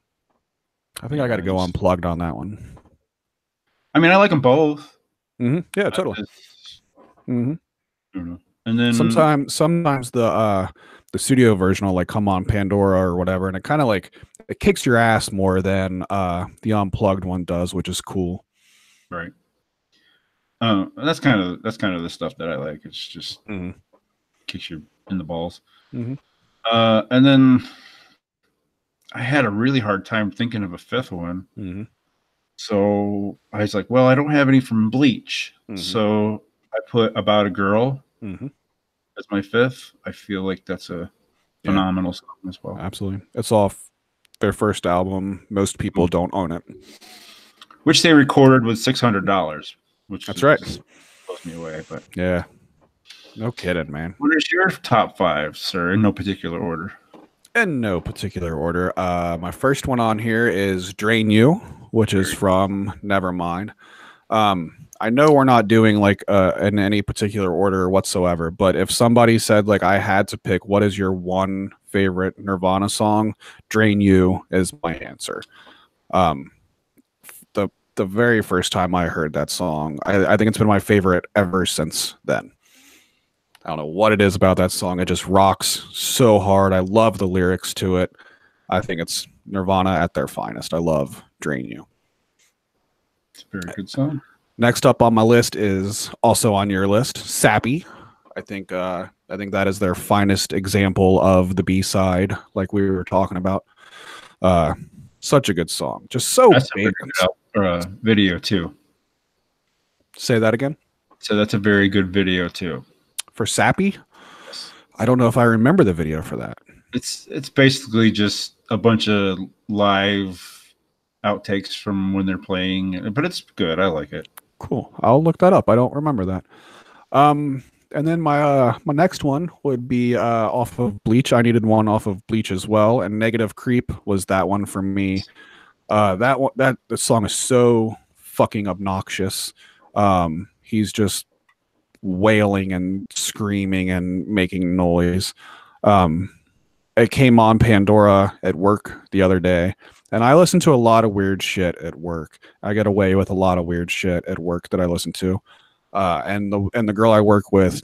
Speaker 1: I think I got to go unplugged on that one.
Speaker 2: I mean, I like them both.
Speaker 1: Yeah, totally.
Speaker 2: I don't know. And then
Speaker 1: sometimes the studio version will like come on Pandora or whatever, and it kind of like it kicks your ass more than the unplugged one does, which is cool.
Speaker 2: Right. That's kind of the stuff that I like. It's just kicks you in the balls. And then I had a really hard time thinking of a fifth one. So I was like, well, I don't have any from Bleach. So I put About a Girl as my fifth. I feel like that's a phenomenal song as well.
Speaker 1: Absolutely. It's off their first album. Most people don't own it.
Speaker 2: Which they recorded with $600.
Speaker 1: That's right.
Speaker 2: Blows me away, but
Speaker 1: yeah. No kidding, man.
Speaker 2: What is your top five, sir? In no particular order.
Speaker 1: In no particular order. My first one on here is Drain You, which is from Nevermind. I know we're not doing like in any particular order whatsoever, but if somebody said like I had to pick what is your one favorite Nirvana song, Drain You is my answer. The very first time I heard that song, I think it's been my favorite ever since then. I don't know what it is about that song. It just rocks so hard. I love the lyrics to it. I think it's Nirvana at their finest. I love Drain You.
Speaker 2: It's a very good song.
Speaker 1: Next up on my list is also on your list, Sappy. I think that is their finest example of the B-side, like we were talking about. Such a good song. Just so big.
Speaker 2: Video too.
Speaker 1: Say that again.
Speaker 2: So that's a very good video too.
Speaker 1: For Sappy? Yes. I don't know if I remember the video for that.
Speaker 2: It's basically just a bunch of live outtakes from when they're playing, but it's good. I like it.
Speaker 1: Cool. I'll look that up. I don't remember that. And then my next one would be off of Bleach. I needed one off of Bleach as well, and Negative Creep was that one for me. The song is so fucking obnoxious. He's just wailing and screaming and making noise. It came on Pandora at work the other day, and I listen to a lot of weird shit at work. I get away with a lot of weird shit at work that I listen to. And the girl I work with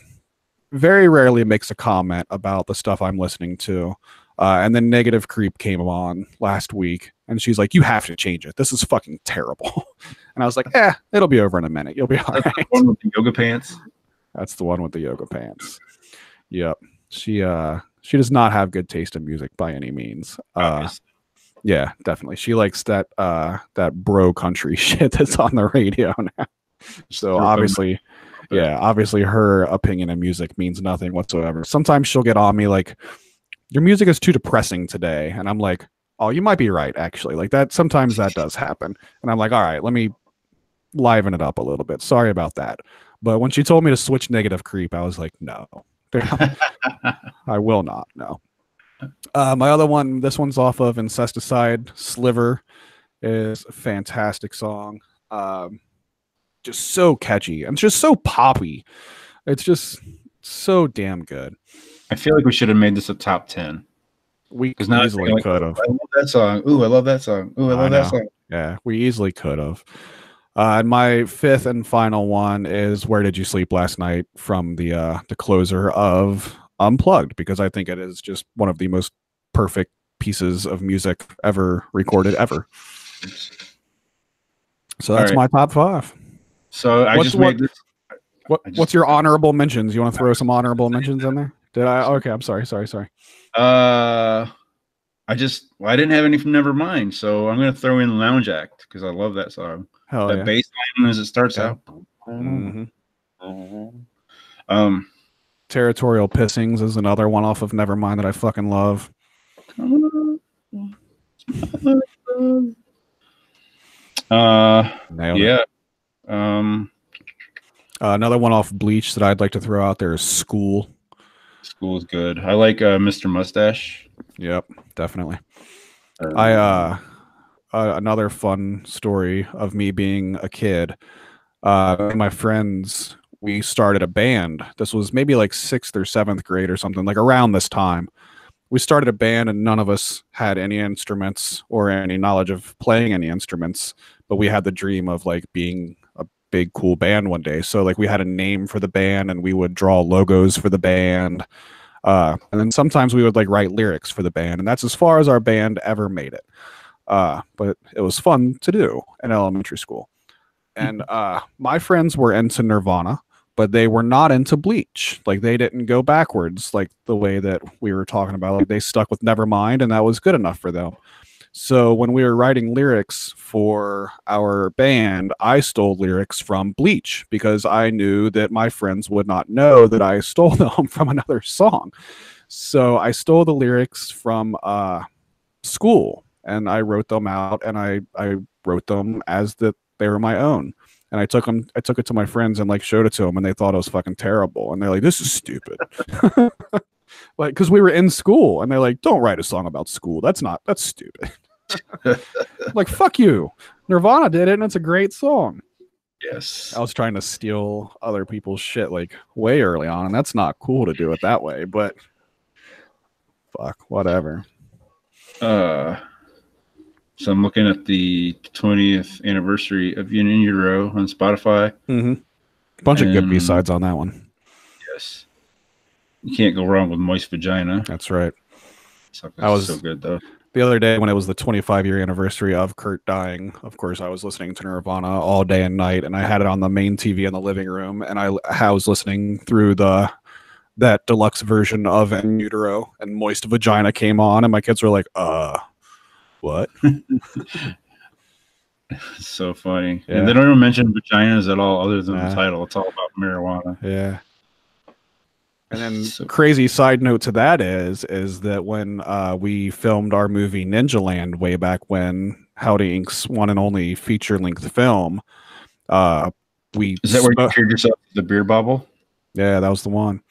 Speaker 1: very rarely makes a comment about the stuff I'm listening to. And then Negative Creep came on last week, and she's like, "You have to change it. This is fucking terrible." And I was like, it'll be over in a minute. You'll be all right.
Speaker 2: The one with the yoga pants?
Speaker 1: That's the one with the yoga pants. Yep. She does not have good taste in music by any means. Yeah, definitely. She likes that bro country shit that's on the radio now. So obviously her opinion of music means nothing whatsoever. Sometimes she'll get on me like, your music is too depressing today. And I'm like, oh, you might be right, actually. Like that, sometimes that does happen. And I'm like, all right, let me liven it up a little bit. Sorry about that. But when she told me to switch Negative Creep, I was like, no, I will not. No. My other one, this one's off of Incesticide. Sliver is a fantastic song. Just so catchy and just so poppy. It's just so damn good.
Speaker 2: I feel like we should have made this a top 10.
Speaker 1: We easily could have.
Speaker 2: I love that song. Ooh, I love that song. Ooh, I love that song.
Speaker 1: Yeah, we easily could have. And my fifth and final one is Where Did You Sleep Last Night from the closer of Unplugged, because I think it is just one of the most perfect pieces of music ever recorded ever. So that's my top five.
Speaker 2: So
Speaker 1: what's your honorable mentions? You want to throw some honorable mentions in there? Did I? Okay, I'm sorry.
Speaker 2: I didn't have any from Nevermind, so I'm gonna throw in Lounge Act because I love that song.
Speaker 1: Hell
Speaker 2: that bass line as it starts out.
Speaker 1: Territorial Pissings is another one off of Nevermind that I fucking love. Another one off Bleach that I'd like to throw out there is School.
Speaker 2: School is good. I like Mr. Mustache.
Speaker 1: Yep, definitely. Another fun story of me being a kid. My friends, we started a band. This was maybe like 6th or 7th grade or something, like around this time. We started a band and none of us had any instruments or any knowledge of playing any instruments, but we had the dream of like being big cool band one day. So like we had a name for the band and we would draw logos for the band. And then sometimes we would like write lyrics for the band, and that's as far as our band ever made it. But it was fun to do in elementary school. And my friends were into Nirvana, but they were not into Bleach. Like they didn't go backwards like the way that we were talking about. Like they stuck with Nevermind, and that was good enough for them. So when we were writing lyrics for our band, I stole lyrics from Bleach because I knew that my friends would not know that I stole them from another song. So I stole the lyrics from school and I wrote them out, and I wrote them as that they were my own. And I took it to my friends and like showed it to them, and they thought it was fucking terrible. And they're like, "This is stupid." Like, because we were in school, and they're like, "Don't write a song about school. That's stupid." Like, fuck you. Nirvana did it, and it's a great song.
Speaker 2: Yes.
Speaker 1: I was trying to steal other people's shit like way early on, and that's not cool to do it that way, but fuck, whatever.
Speaker 2: So I'm looking at the 20th anniversary of In Utero on Spotify.
Speaker 1: Mm-hmm. Bunch of good B-sides on that one.
Speaker 2: Yes. You can't go wrong with Moist Vagina.
Speaker 1: That's right.
Speaker 2: That was so good, though.
Speaker 1: The other day when it was the 25-year anniversary of Kurt dying, of course, I was listening to Nirvana all day and night, and I had it on the main TV in the living room, and I was listening through that deluxe version of In Utero, and Moist Vagina came on, and my kids were like, what?
Speaker 2: So funny. Yeah. And they don't even mention vaginas at all other than the title. It's all about marijuana.
Speaker 1: Yeah. And then crazy side note to that is that when we filmed our movie Ninja Land way back when, Howdy Inc.'s one and only feature-length film, Is that where
Speaker 2: you cured yourself with the beer bottle?
Speaker 1: Yeah, that was the one.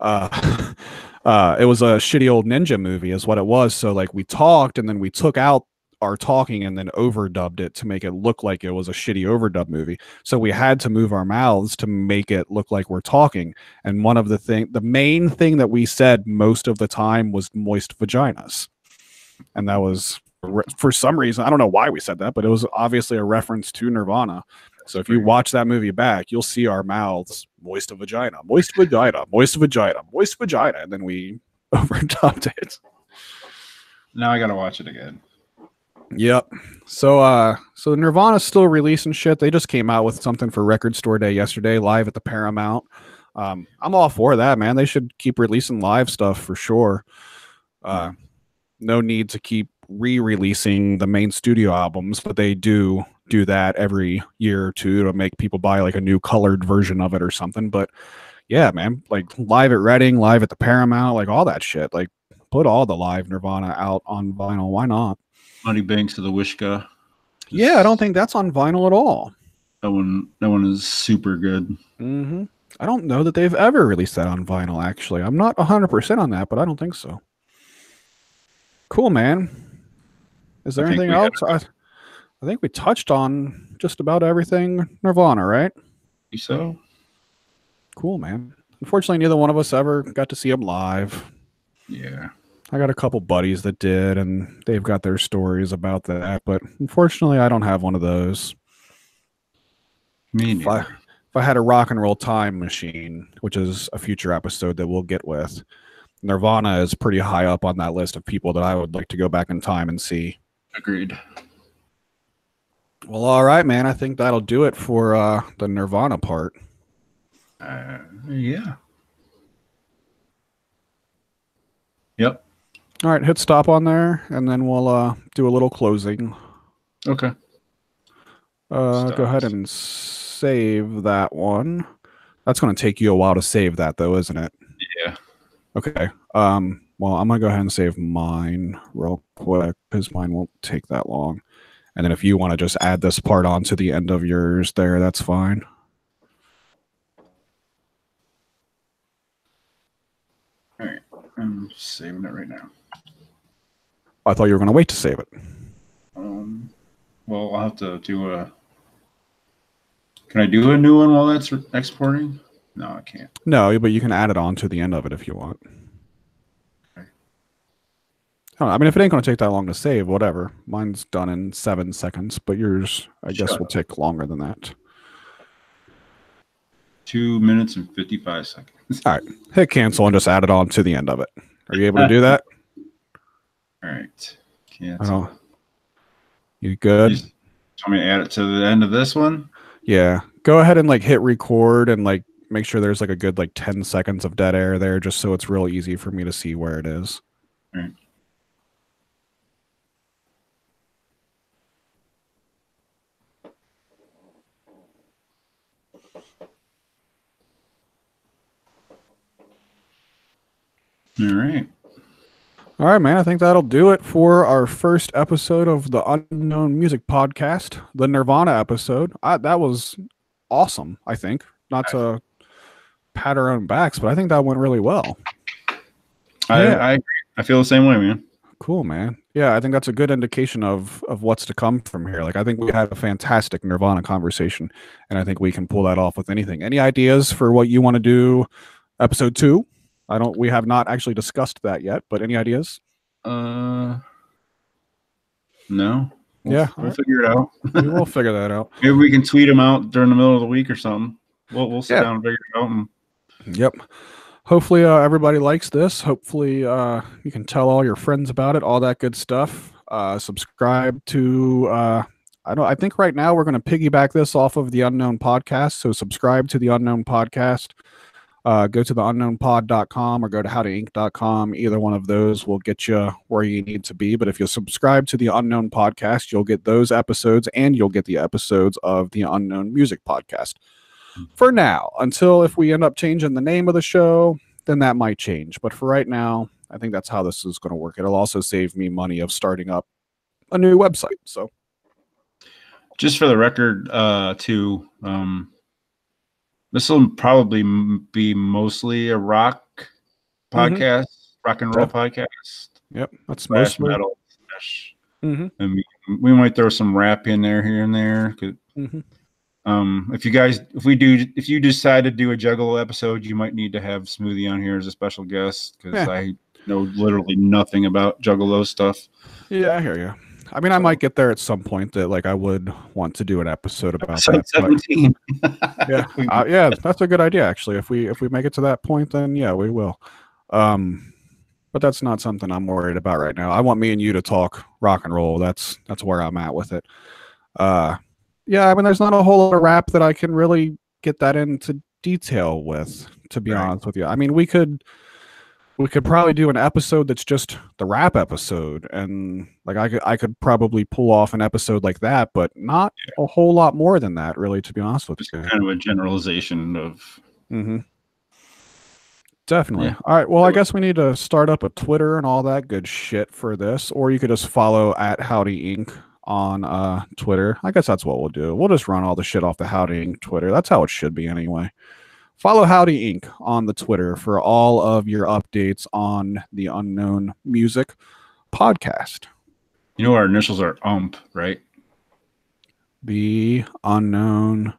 Speaker 1: It was a shitty old ninja movie is what it was. So like we talked, and then we took out our talking and then overdubbed it to make it look like it was a shitty overdub movie. So we had to move our mouths to make it look like we're talking. And one of the main thing that we said most of the time was moist vaginas. And that was, for some reason, I don't know why we said that, but it was obviously a reference to Nirvana. So if you watch that movie back, you'll see our mouths, moist vagina, moist vagina, moist vagina, moist vagina. And then we overdubbed it.
Speaker 2: Now I got to watch it again.
Speaker 1: Yep. So Nirvana's still releasing shit. They just came out with something for Record Store Day yesterday, live at the Paramount. I'm all for that, man. They should keep releasing live stuff for sure. No need to keep re-releasing the main studio albums, but they do that every year or two to make people buy like a new colored version of it or something. But yeah, man, like live at Reading, live at the Paramount, like all that shit. Like put all the live Nirvana out on vinyl. Why not?
Speaker 2: Money Banks to the Wishka.
Speaker 1: Yeah, I don't think that's on vinyl at all.
Speaker 2: That one is super good.
Speaker 1: Mm-hmm. I don't know that they've ever released that on vinyl, actually. I'm not 100% on that, but I don't think so. Cool, man. Is there anything else? I think we touched on just about everything Nirvana, right?
Speaker 2: So.
Speaker 1: Cool, man. Unfortunately, neither one of us ever got to see them live.
Speaker 2: Yeah.
Speaker 1: I got a couple buddies that did, and they've got their stories about that, but unfortunately, I don't have one of those.
Speaker 2: Me neither.
Speaker 1: If I had a rock and roll time machine, which is a future episode that we'll get with, Nirvana is pretty high up on that list of people that I would like to go back in time and see.
Speaker 2: Agreed.
Speaker 1: Well, all right, man. I think that'll do it for the Nirvana part.
Speaker 2: Yeah. Yep.
Speaker 1: All right, hit stop on there, and then we'll do a little closing.
Speaker 2: Okay.
Speaker 1: Go ahead and save that one. That's going to take you a while to save that, though, isn't it?
Speaker 2: Yeah.
Speaker 1: Okay. Well, I'm going to go ahead and save mine real quick because mine won't take that long. And then if you want to just add this part on to the end of yours there, that's fine.
Speaker 2: All right. I'm saving it right now.
Speaker 1: I thought you were going to wait to save it.
Speaker 2: Well, I'll have to do a... Can I do a new one while that's exporting? No, I can't.
Speaker 1: No, but you can add it on to the end of it if you want.
Speaker 2: Okay.
Speaker 1: I mean, if it ain't going to take that long to save, whatever. Mine's done in 7 seconds, but yours, I guess, will take longer than that.
Speaker 2: 2 minutes and 55 seconds.
Speaker 1: All right. Hit cancel and just add it on to the end of it. Are you able to do that?
Speaker 2: All right. Cancel.
Speaker 1: You good?
Speaker 2: You want me to add it to the end of this one?
Speaker 1: Yeah. Go ahead and like hit record and like make sure there's like a good like 10 seconds of dead air there just so it's real easy for me to see where it is.
Speaker 2: All right. All right.
Speaker 1: All right, man. I think that'll do it for our first episode of the Unknown Music Podcast, the Nirvana episode. That was awesome, I think. Not to pat our own backs, but I think that went really well.
Speaker 2: I agree. I feel the same way, man.
Speaker 1: Cool, man. Yeah, I think that's a good indication of what's to come from here. Like, I think we had a fantastic Nirvana conversation, and I think we can pull that off with anything. Any ideas for what you want to do episode 2? We have not actually discussed that yet, but any ideas?
Speaker 2: No.
Speaker 1: We'll
Speaker 2: figure it out.
Speaker 1: We will figure that out.
Speaker 2: Maybe we can tweet them out during the middle of the week or something. We'll sit down and figure it out.
Speaker 1: Yep. Hopefully everybody likes this. Hopefully you can tell all your friends about it, all that good stuff. Subscribe to I think right now we're going to piggyback this off of the Unknown Podcast. So subscribe to the Unknown Podcast. Go to theunknownpod.com or go to howdyinc.com. Either one of those will get you where you need to be. But if you subscribe to the Unknown Podcast, you'll get those episodes and you'll get the episodes of the Unknown Music Podcast. For now, until if we end up changing the name of the show, then that might change. But for right now, I think that's how this is going to work. It'll also save me money of starting up a new website. So
Speaker 2: just for the record, too, this will probably be mostly a rock podcast, rock and roll podcast.
Speaker 1: Yep, that's mostly
Speaker 2: metal. And we might throw some rap in there here and there. If you decide to do a Juggalo episode, you might need to have Smoothie on here as a special guest because I know literally nothing about Juggalo stuff.
Speaker 1: Yeah, I hear you. I mean, I might get there at some point that like I would want to do an episode about
Speaker 2: episode
Speaker 1: that.
Speaker 2: 17.
Speaker 1: Yeah, that's a good idea actually. If we make it to that point, then yeah, we will. But that's not something I'm worried about right now. I want me and you to talk rock and roll. That's where I'm at with it. Yeah, I mean, there's not a whole lot of rap that I can really get that into detail with, to be honest with you. I mean, we could probably do an episode that's just the rap episode, and like I could probably pull off an episode like that, but not a whole lot more than that, really, to be honest with you.
Speaker 2: Kind of a generalization of.
Speaker 1: Definitely. Yeah. All right. Well, I guess we need to start up a Twitter and all that good shit for this, or you could just follow at Howdy Inc. on Twitter. I guess that's what we'll do. We'll just run all the shit off the Howdy Inc. Twitter. That's how it should be anyway. Follow Howdy Inc. on the Twitter for all of your updates on the Unknown Music Podcast.
Speaker 2: You know our initials are UMP, right?
Speaker 1: The Unknown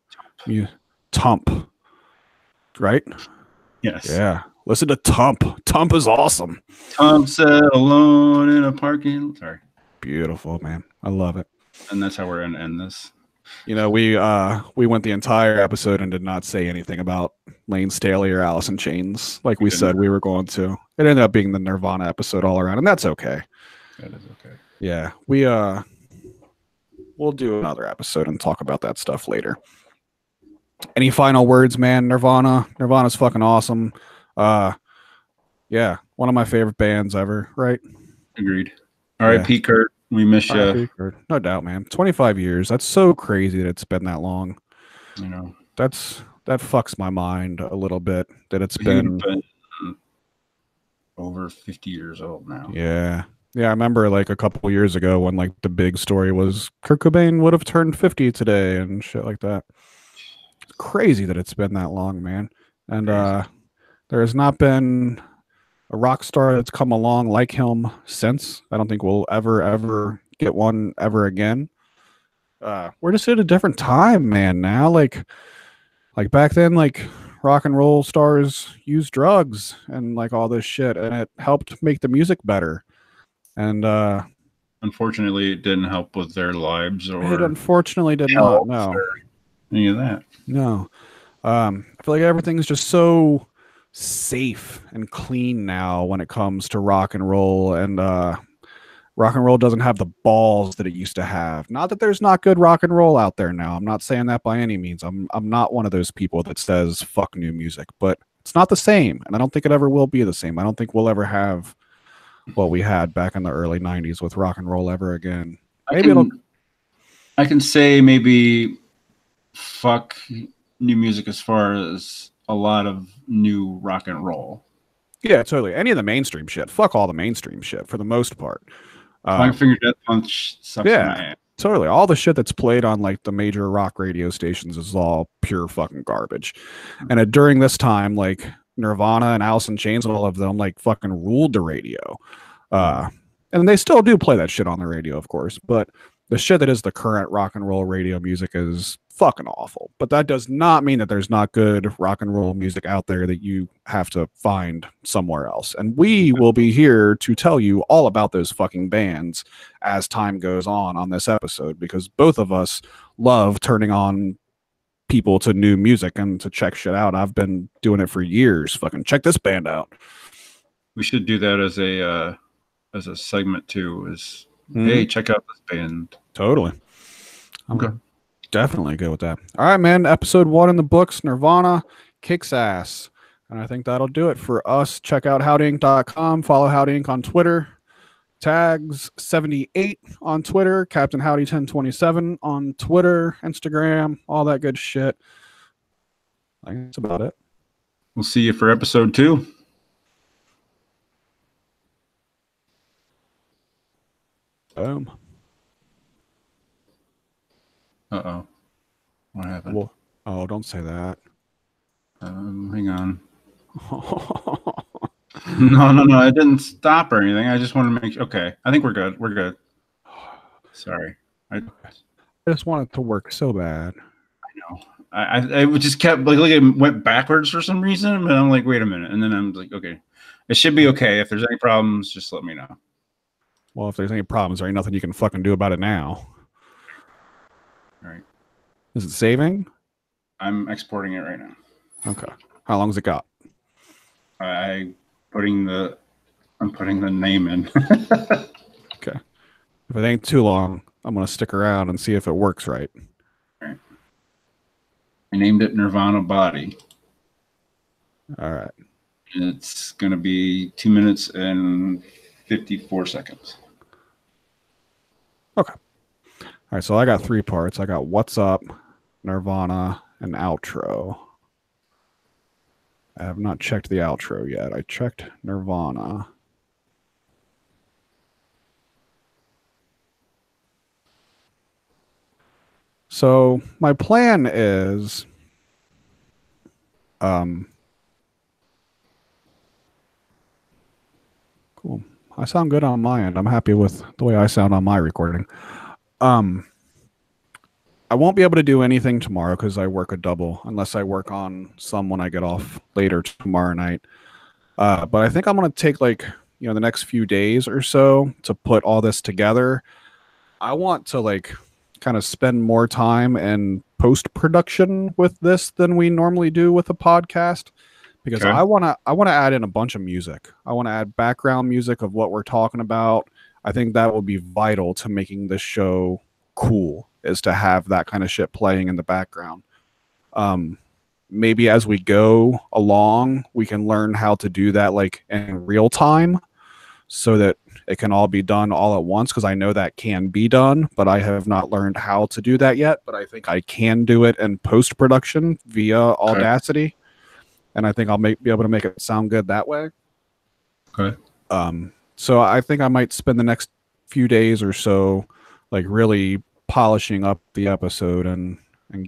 Speaker 1: Tump. Right?
Speaker 2: Yes.
Speaker 1: Yeah. Listen to Tump. Tump is awesome.
Speaker 2: Tump sat alone in a parking. Sorry.
Speaker 1: Beautiful, man. I love it.
Speaker 2: And that's how we're going to end this.
Speaker 1: You know, we went the entire episode and did not say anything about Lane Staley or Alice in Chains like we said we were going to. It ended up being the Nirvana episode all around, and that's okay.
Speaker 2: That is okay.
Speaker 1: Yeah, we'll do another episode and talk about that stuff later. Any final words, man? Nirvana's fucking awesome. Yeah, one of my favorite bands ever, right?
Speaker 2: Agreed. All right, Pete Kurt, we miss you.
Speaker 1: No doubt, man. 25 years. That's so crazy that it's been that long.
Speaker 2: You know,
Speaker 1: that fucks my mind a little bit that it's been
Speaker 2: over 50 years old now.
Speaker 1: Yeah. Yeah, I remember like a couple of years ago when like the big story was Kurt Cobain would have turned 50 today and shit like that. It's crazy that it's been that long, man. And there has not been a rock star that's come along like him since. I don't think we'll ever get one ever again. We're just at a different time, man, now. Like back then, like rock and roll stars used drugs and like all this shit, and it helped make the music better. And
Speaker 2: unfortunately, it didn't help with their lives, or
Speaker 1: it unfortunately did not. No,
Speaker 2: any of that.
Speaker 1: No, I feel like everything's just so safe and clean now when it comes to rock and roll, and rock and roll doesn't have the balls that it used to have. Not that there's not good rock and roll out there now. I'm not saying that by any means. I'm not one of those people that says fuck new music, but it's not the same, and I don't think it ever will be the same. I don't think we'll ever have what we had back in the early 90s with rock and roll ever again.
Speaker 2: I can say maybe fuck new music as far as a lot of new rock and roll.
Speaker 1: Yeah, totally. Any of the mainstream shit. Fuck all the mainstream shit for the most part.
Speaker 2: Five Finger Death Punch sucks my ass.
Speaker 1: Totally. All the shit that's played on like the major rock radio stations is all pure fucking garbage. And during this time, like Nirvana and Alice in Chains and all of them like fucking ruled the radio. And they still do play that shit on the radio, of course, but the shit that is the current rock and roll radio music is fucking awful. But that does not mean that there's not good rock and roll music out there that you have to find somewhere else. And we will be here to tell you all about those fucking bands as time goes on this episode, because both of us love turning on people to new music and to check shit out. I've been doing it for years. Fucking check this band out.
Speaker 2: We should do that as a segment too, is hey, check out this band.
Speaker 1: Totally. Okay. Definitely good with that. All right, man. Episode 1 in the books. Nirvana kicks ass. And I think that'll do it for us. Check out howdyinc.com. Follow Howdy Inc. on Twitter. Tags 78 on Twitter. Captain Howdy 1027 on Twitter, Instagram, all that good shit. I think that's about it.
Speaker 2: We'll see you for episode 2.
Speaker 1: Boom.
Speaker 2: Uh-oh. What happened?
Speaker 1: Well, oh, don't say that.
Speaker 2: Hang on. No. It didn't stop or anything. I just wanted to make sure. Okay. I think we're good. We're good. Sorry. I
Speaker 1: just want it to work so bad.
Speaker 2: I know. I just kept like it went backwards for some reason, but I'm like, wait a minute. And then I'm like, okay. It should be okay. If there's any problems, just let me know.
Speaker 1: Well, if there's any problems, there ain't nothing you can fucking do about it now.
Speaker 2: All right.
Speaker 1: Is it saving?
Speaker 2: I'm exporting it right now.
Speaker 1: Okay. How long's it got?
Speaker 2: I'm putting the name in.
Speaker 1: Okay. If it ain't too long, I'm gonna stick around and see if it works right.
Speaker 2: All right. I named it Nirvana Body.
Speaker 1: All right.
Speaker 2: It's gonna be 2 minutes and 54 seconds.
Speaker 1: Okay. All right, so I got 3 parts. I got What's Up, Nirvana, and Outro. I have not checked the outro yet. I checked Nirvana. So my plan is cool. I sound good on my end. I'm happy with the way I sound on my recording. I won't be able to do anything tomorrow because I work a double, unless I work on some when I get off later tomorrow night. But I think I'm going to take like, the next few days or so to put all this together. I want to like kind of spend more time in post-production with this than we normally do with a podcast, because I want to add in a bunch of music. I want to add background music of what we're talking about. I think that will be vital to making this show cool, is to have that kind of shit playing in the background. Maybe as we go along, we can learn how to do that like in real time so that it can all be done all at once, because I know that can be done, but I have not learned how to do that yet. But I think I can do it in post-production via Audacity, and I think I'll be able to make it sound good that way.
Speaker 2: Okay.
Speaker 1: So I think I might spend the next few days or so like really polishing up the episode and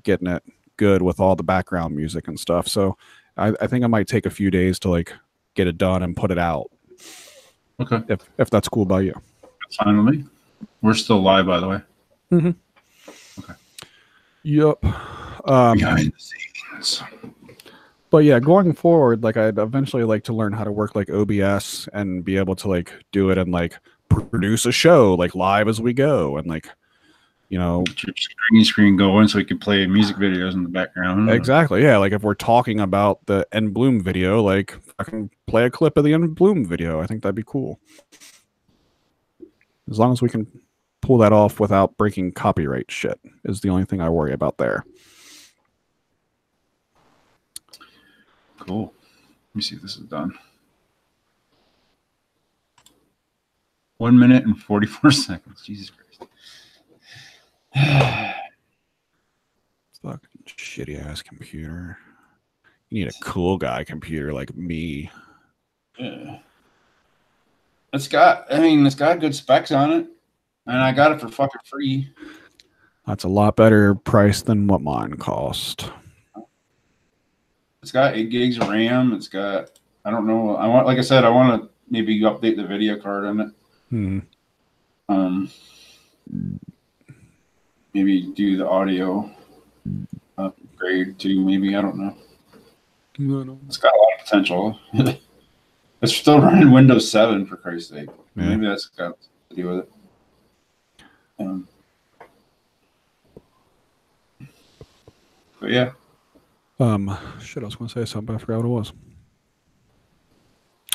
Speaker 1: getting it good with all the background music and stuff. So I think I might take a few days to like get it done and put it out.
Speaker 2: Okay.
Speaker 1: If that's cool by you.
Speaker 2: That's fine with me. We're still live, by the way.
Speaker 1: Mm-hmm.
Speaker 2: Okay.
Speaker 1: Yep.
Speaker 2: Behind the scenes.
Speaker 1: But yeah, going forward, like I'd eventually like to learn how to work like OBS and be able to like do it and like produce a show like live as we go, and like, you know,
Speaker 2: get your green screen going so we can play music videos in the background.
Speaker 1: Exactly. Yeah. Like if we're talking about the End Bloom video, like I can play a clip of the End Bloom video. I think that'd be cool. As long as we can pull that off without breaking copyright shit is the only thing I worry about there.
Speaker 2: Cool. Let me see if this is done. 1 minute and 44 seconds. Jesus Christ.
Speaker 1: Fucking shitty ass computer. You need a cool guy computer like me.
Speaker 2: Yeah. It's got good specs on it. And I got it for fucking free.
Speaker 1: That's a lot better price than what mine cost.
Speaker 2: It's got 8 gigs of RAM. It's got, I don't know. I want to maybe update the video card on it. Maybe do the audio upgrade too. Maybe, I don't know.
Speaker 1: No.
Speaker 2: It's got a lot of potential. It's still running Windows 7 for Christ's sake. Yeah. Maybe that's got to do with it. But yeah.
Speaker 1: Shit, I was going to say something, but I forgot what it was.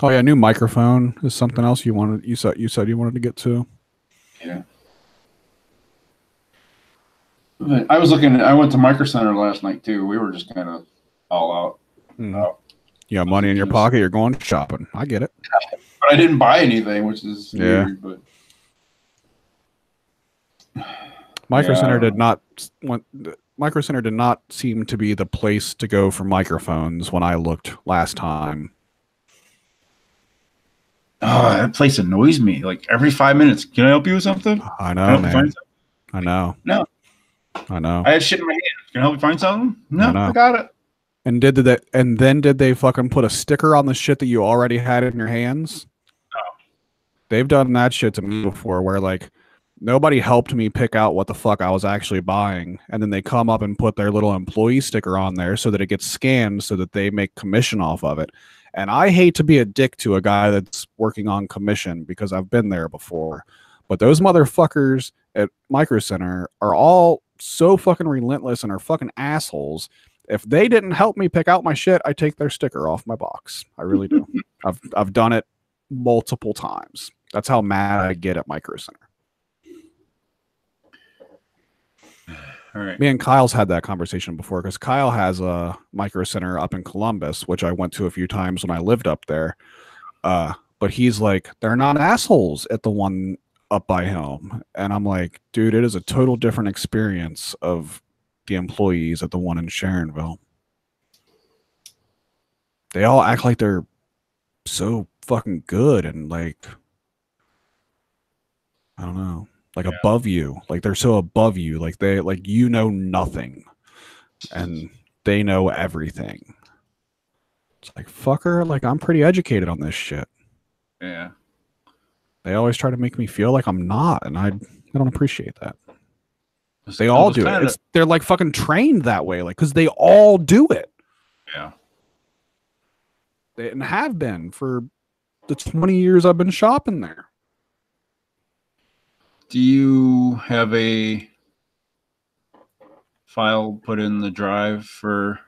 Speaker 1: Oh yeah, new microphone is something else you wanted. You said you wanted to get to.
Speaker 2: Yeah. I went to Micro Center last night too. We were just kind of all out.
Speaker 1: You got money in your pocket, you're going shopping. I get it.
Speaker 2: But I didn't buy anything, which is weird. But
Speaker 1: Micro Center did not seem to be the place to go for microphones when I looked last time.
Speaker 2: Oh, that place annoys me. Like every 5 minutes, can I help you with something?
Speaker 1: I know, man. I know.
Speaker 2: No.
Speaker 1: I know.
Speaker 2: I had shit in my hand. Can I help you find something? No, I got it.
Speaker 1: And did they fucking put a sticker on the shit that you already had in your hands?
Speaker 2: No.
Speaker 1: They've done that shit to me before where like nobody helped me pick out what the fuck I was actually buying. And then they come up and put their little employee sticker on there so that it gets scanned so that they make commission off of it. And I hate to be a dick to a guy that's working on commission because I've been there before. But those motherfuckers at Micro Center are all so fucking relentless and are fucking assholes. If they didn't help me pick out my shit, I take their sticker off my box. I really do. I've done it multiple times. That's how mad I get at Micro Center.
Speaker 2: All right.
Speaker 1: Me and Kyle's had that conversation before because Kyle has a Micro Center up in Columbus, which I went to a few times when I lived up there. But he's like, they're not assholes at the one up by him. And I'm like, dude, it is a total different experience of the employees at the one in Sharonville. They all act like they're so fucking good and like, I don't know. Like above you, like they're so above you, like they like you know nothing, and they know everything. It's like fucker, like I'm pretty educated on this shit.
Speaker 2: Yeah.
Speaker 1: They always try to make me feel like I'm not, and I don't appreciate that. They all do it. They're like fucking trained that way, like because they all do it.
Speaker 2: Yeah.
Speaker 1: They and have been for the 20 years I've been shopping there.
Speaker 2: Do you have a file put in the drive for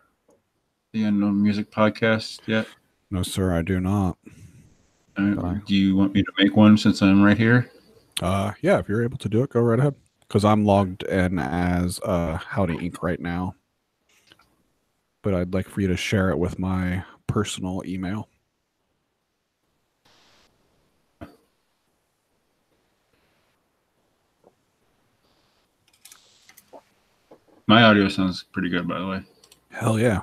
Speaker 2: the Unknown Music podcast yet?
Speaker 1: No, sir, I do not.
Speaker 2: Do you want me to make one since I'm right here?
Speaker 1: Yeah, if you're able to do it, go right ahead. Because I'm logged in as Howdy Inc. right now. But I'd like for you to share it with my personal email.
Speaker 2: My audio sounds pretty good, by the way.
Speaker 1: Hell yeah.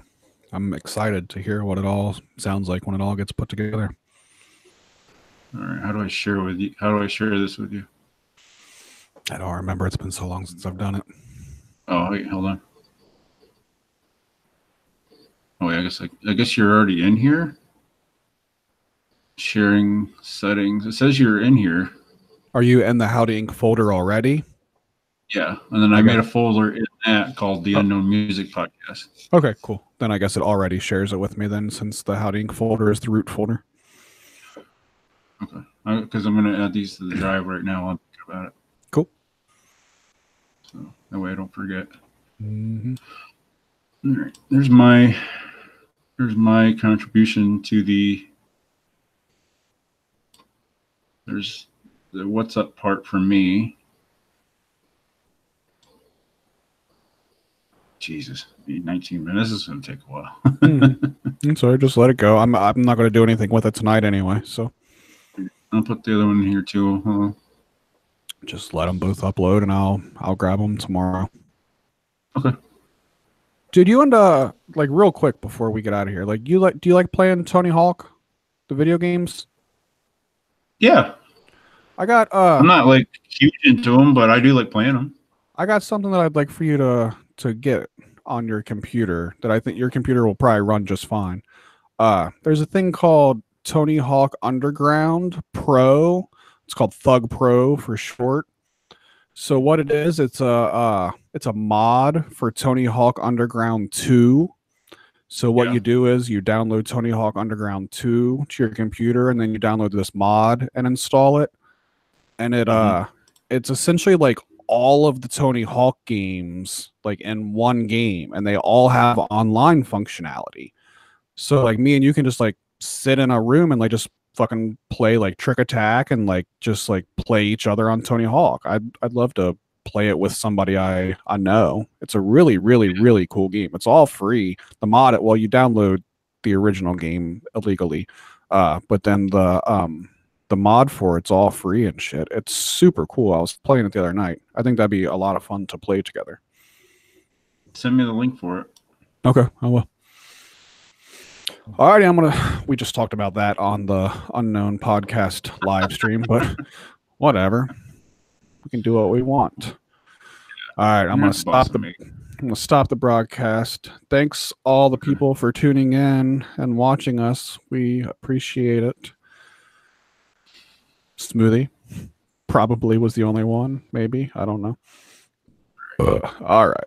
Speaker 1: I'm excited to hear what it all sounds like when it all gets put together.
Speaker 2: All right. How do I share with you? How do I share this with you?
Speaker 1: I don't remember. It's been so long since I've done it.
Speaker 2: Oh, wait, hold on. Oh, wait, I guess you're already in here. Sharing settings. It says you're in here.
Speaker 1: Are you in the Howdy Inc. folder already?
Speaker 2: Yeah, and then I made a folder in that called the Unknown Music Podcast.
Speaker 1: Okay, cool. Then I guess it already shares it with me then, since the Howdy Inc. folder is the root folder.
Speaker 2: Okay, because I'm going to add these to the drive right now. I'll think about it.
Speaker 1: Cool.
Speaker 2: So, That way I don't forget.
Speaker 1: Mm-hmm.
Speaker 2: All right. There's my contribution to there's the what's up part for me. Jesus, 19 minutes. This is going to take a while.
Speaker 1: Mm-hmm. Sorry, just let it go. I'm not going to do anything with it tonight anyway, so
Speaker 2: I'll put the other one in here too.
Speaker 1: just let them both upload, and I'll grab them tomorrow.
Speaker 2: Okay.
Speaker 1: Dude, you and like real quick before we get out of here, like do you like playing Tony Hawk, the video games?
Speaker 2: Yeah.
Speaker 1: I got
Speaker 2: I'm not like huge into them, but I do like playing them.
Speaker 1: I got something that I'd like for you to get on your computer that I think your computer will probably run just fine. There's a thing called Tony Hawk Underground Pro. It's called Thug Pro for short. So what it is, it's a mod for Tony Hawk Underground 2. So what you do is you download Tony Hawk Underground 2 to your computer, and then you download this mod and install it. And it's essentially like all of the Tony Hawk games like in one game, and they all have online functionality. So like me and you can just like sit in a room and like just fucking play like Trick Attack and like just like play each other on Tony Hawk. I'd love to play it with somebody I know. It's a really really cool game. It's all free. The mod, well, you download the original game illegally, but then the mod for it's all free and shit. It's super cool. I was playing it the other night. I think that'd be a lot of fun to play together.
Speaker 2: Send me the link for it.
Speaker 1: Okay, I will. Alrighty, we just talked about that on the Unknown Podcast live stream, but whatever. We can do what we want. All right, I'm gonna stop the broadcast. Thanks all the people for tuning in and watching us. We appreciate it. Smoothie probably was the only one, maybe. I don't know. All right.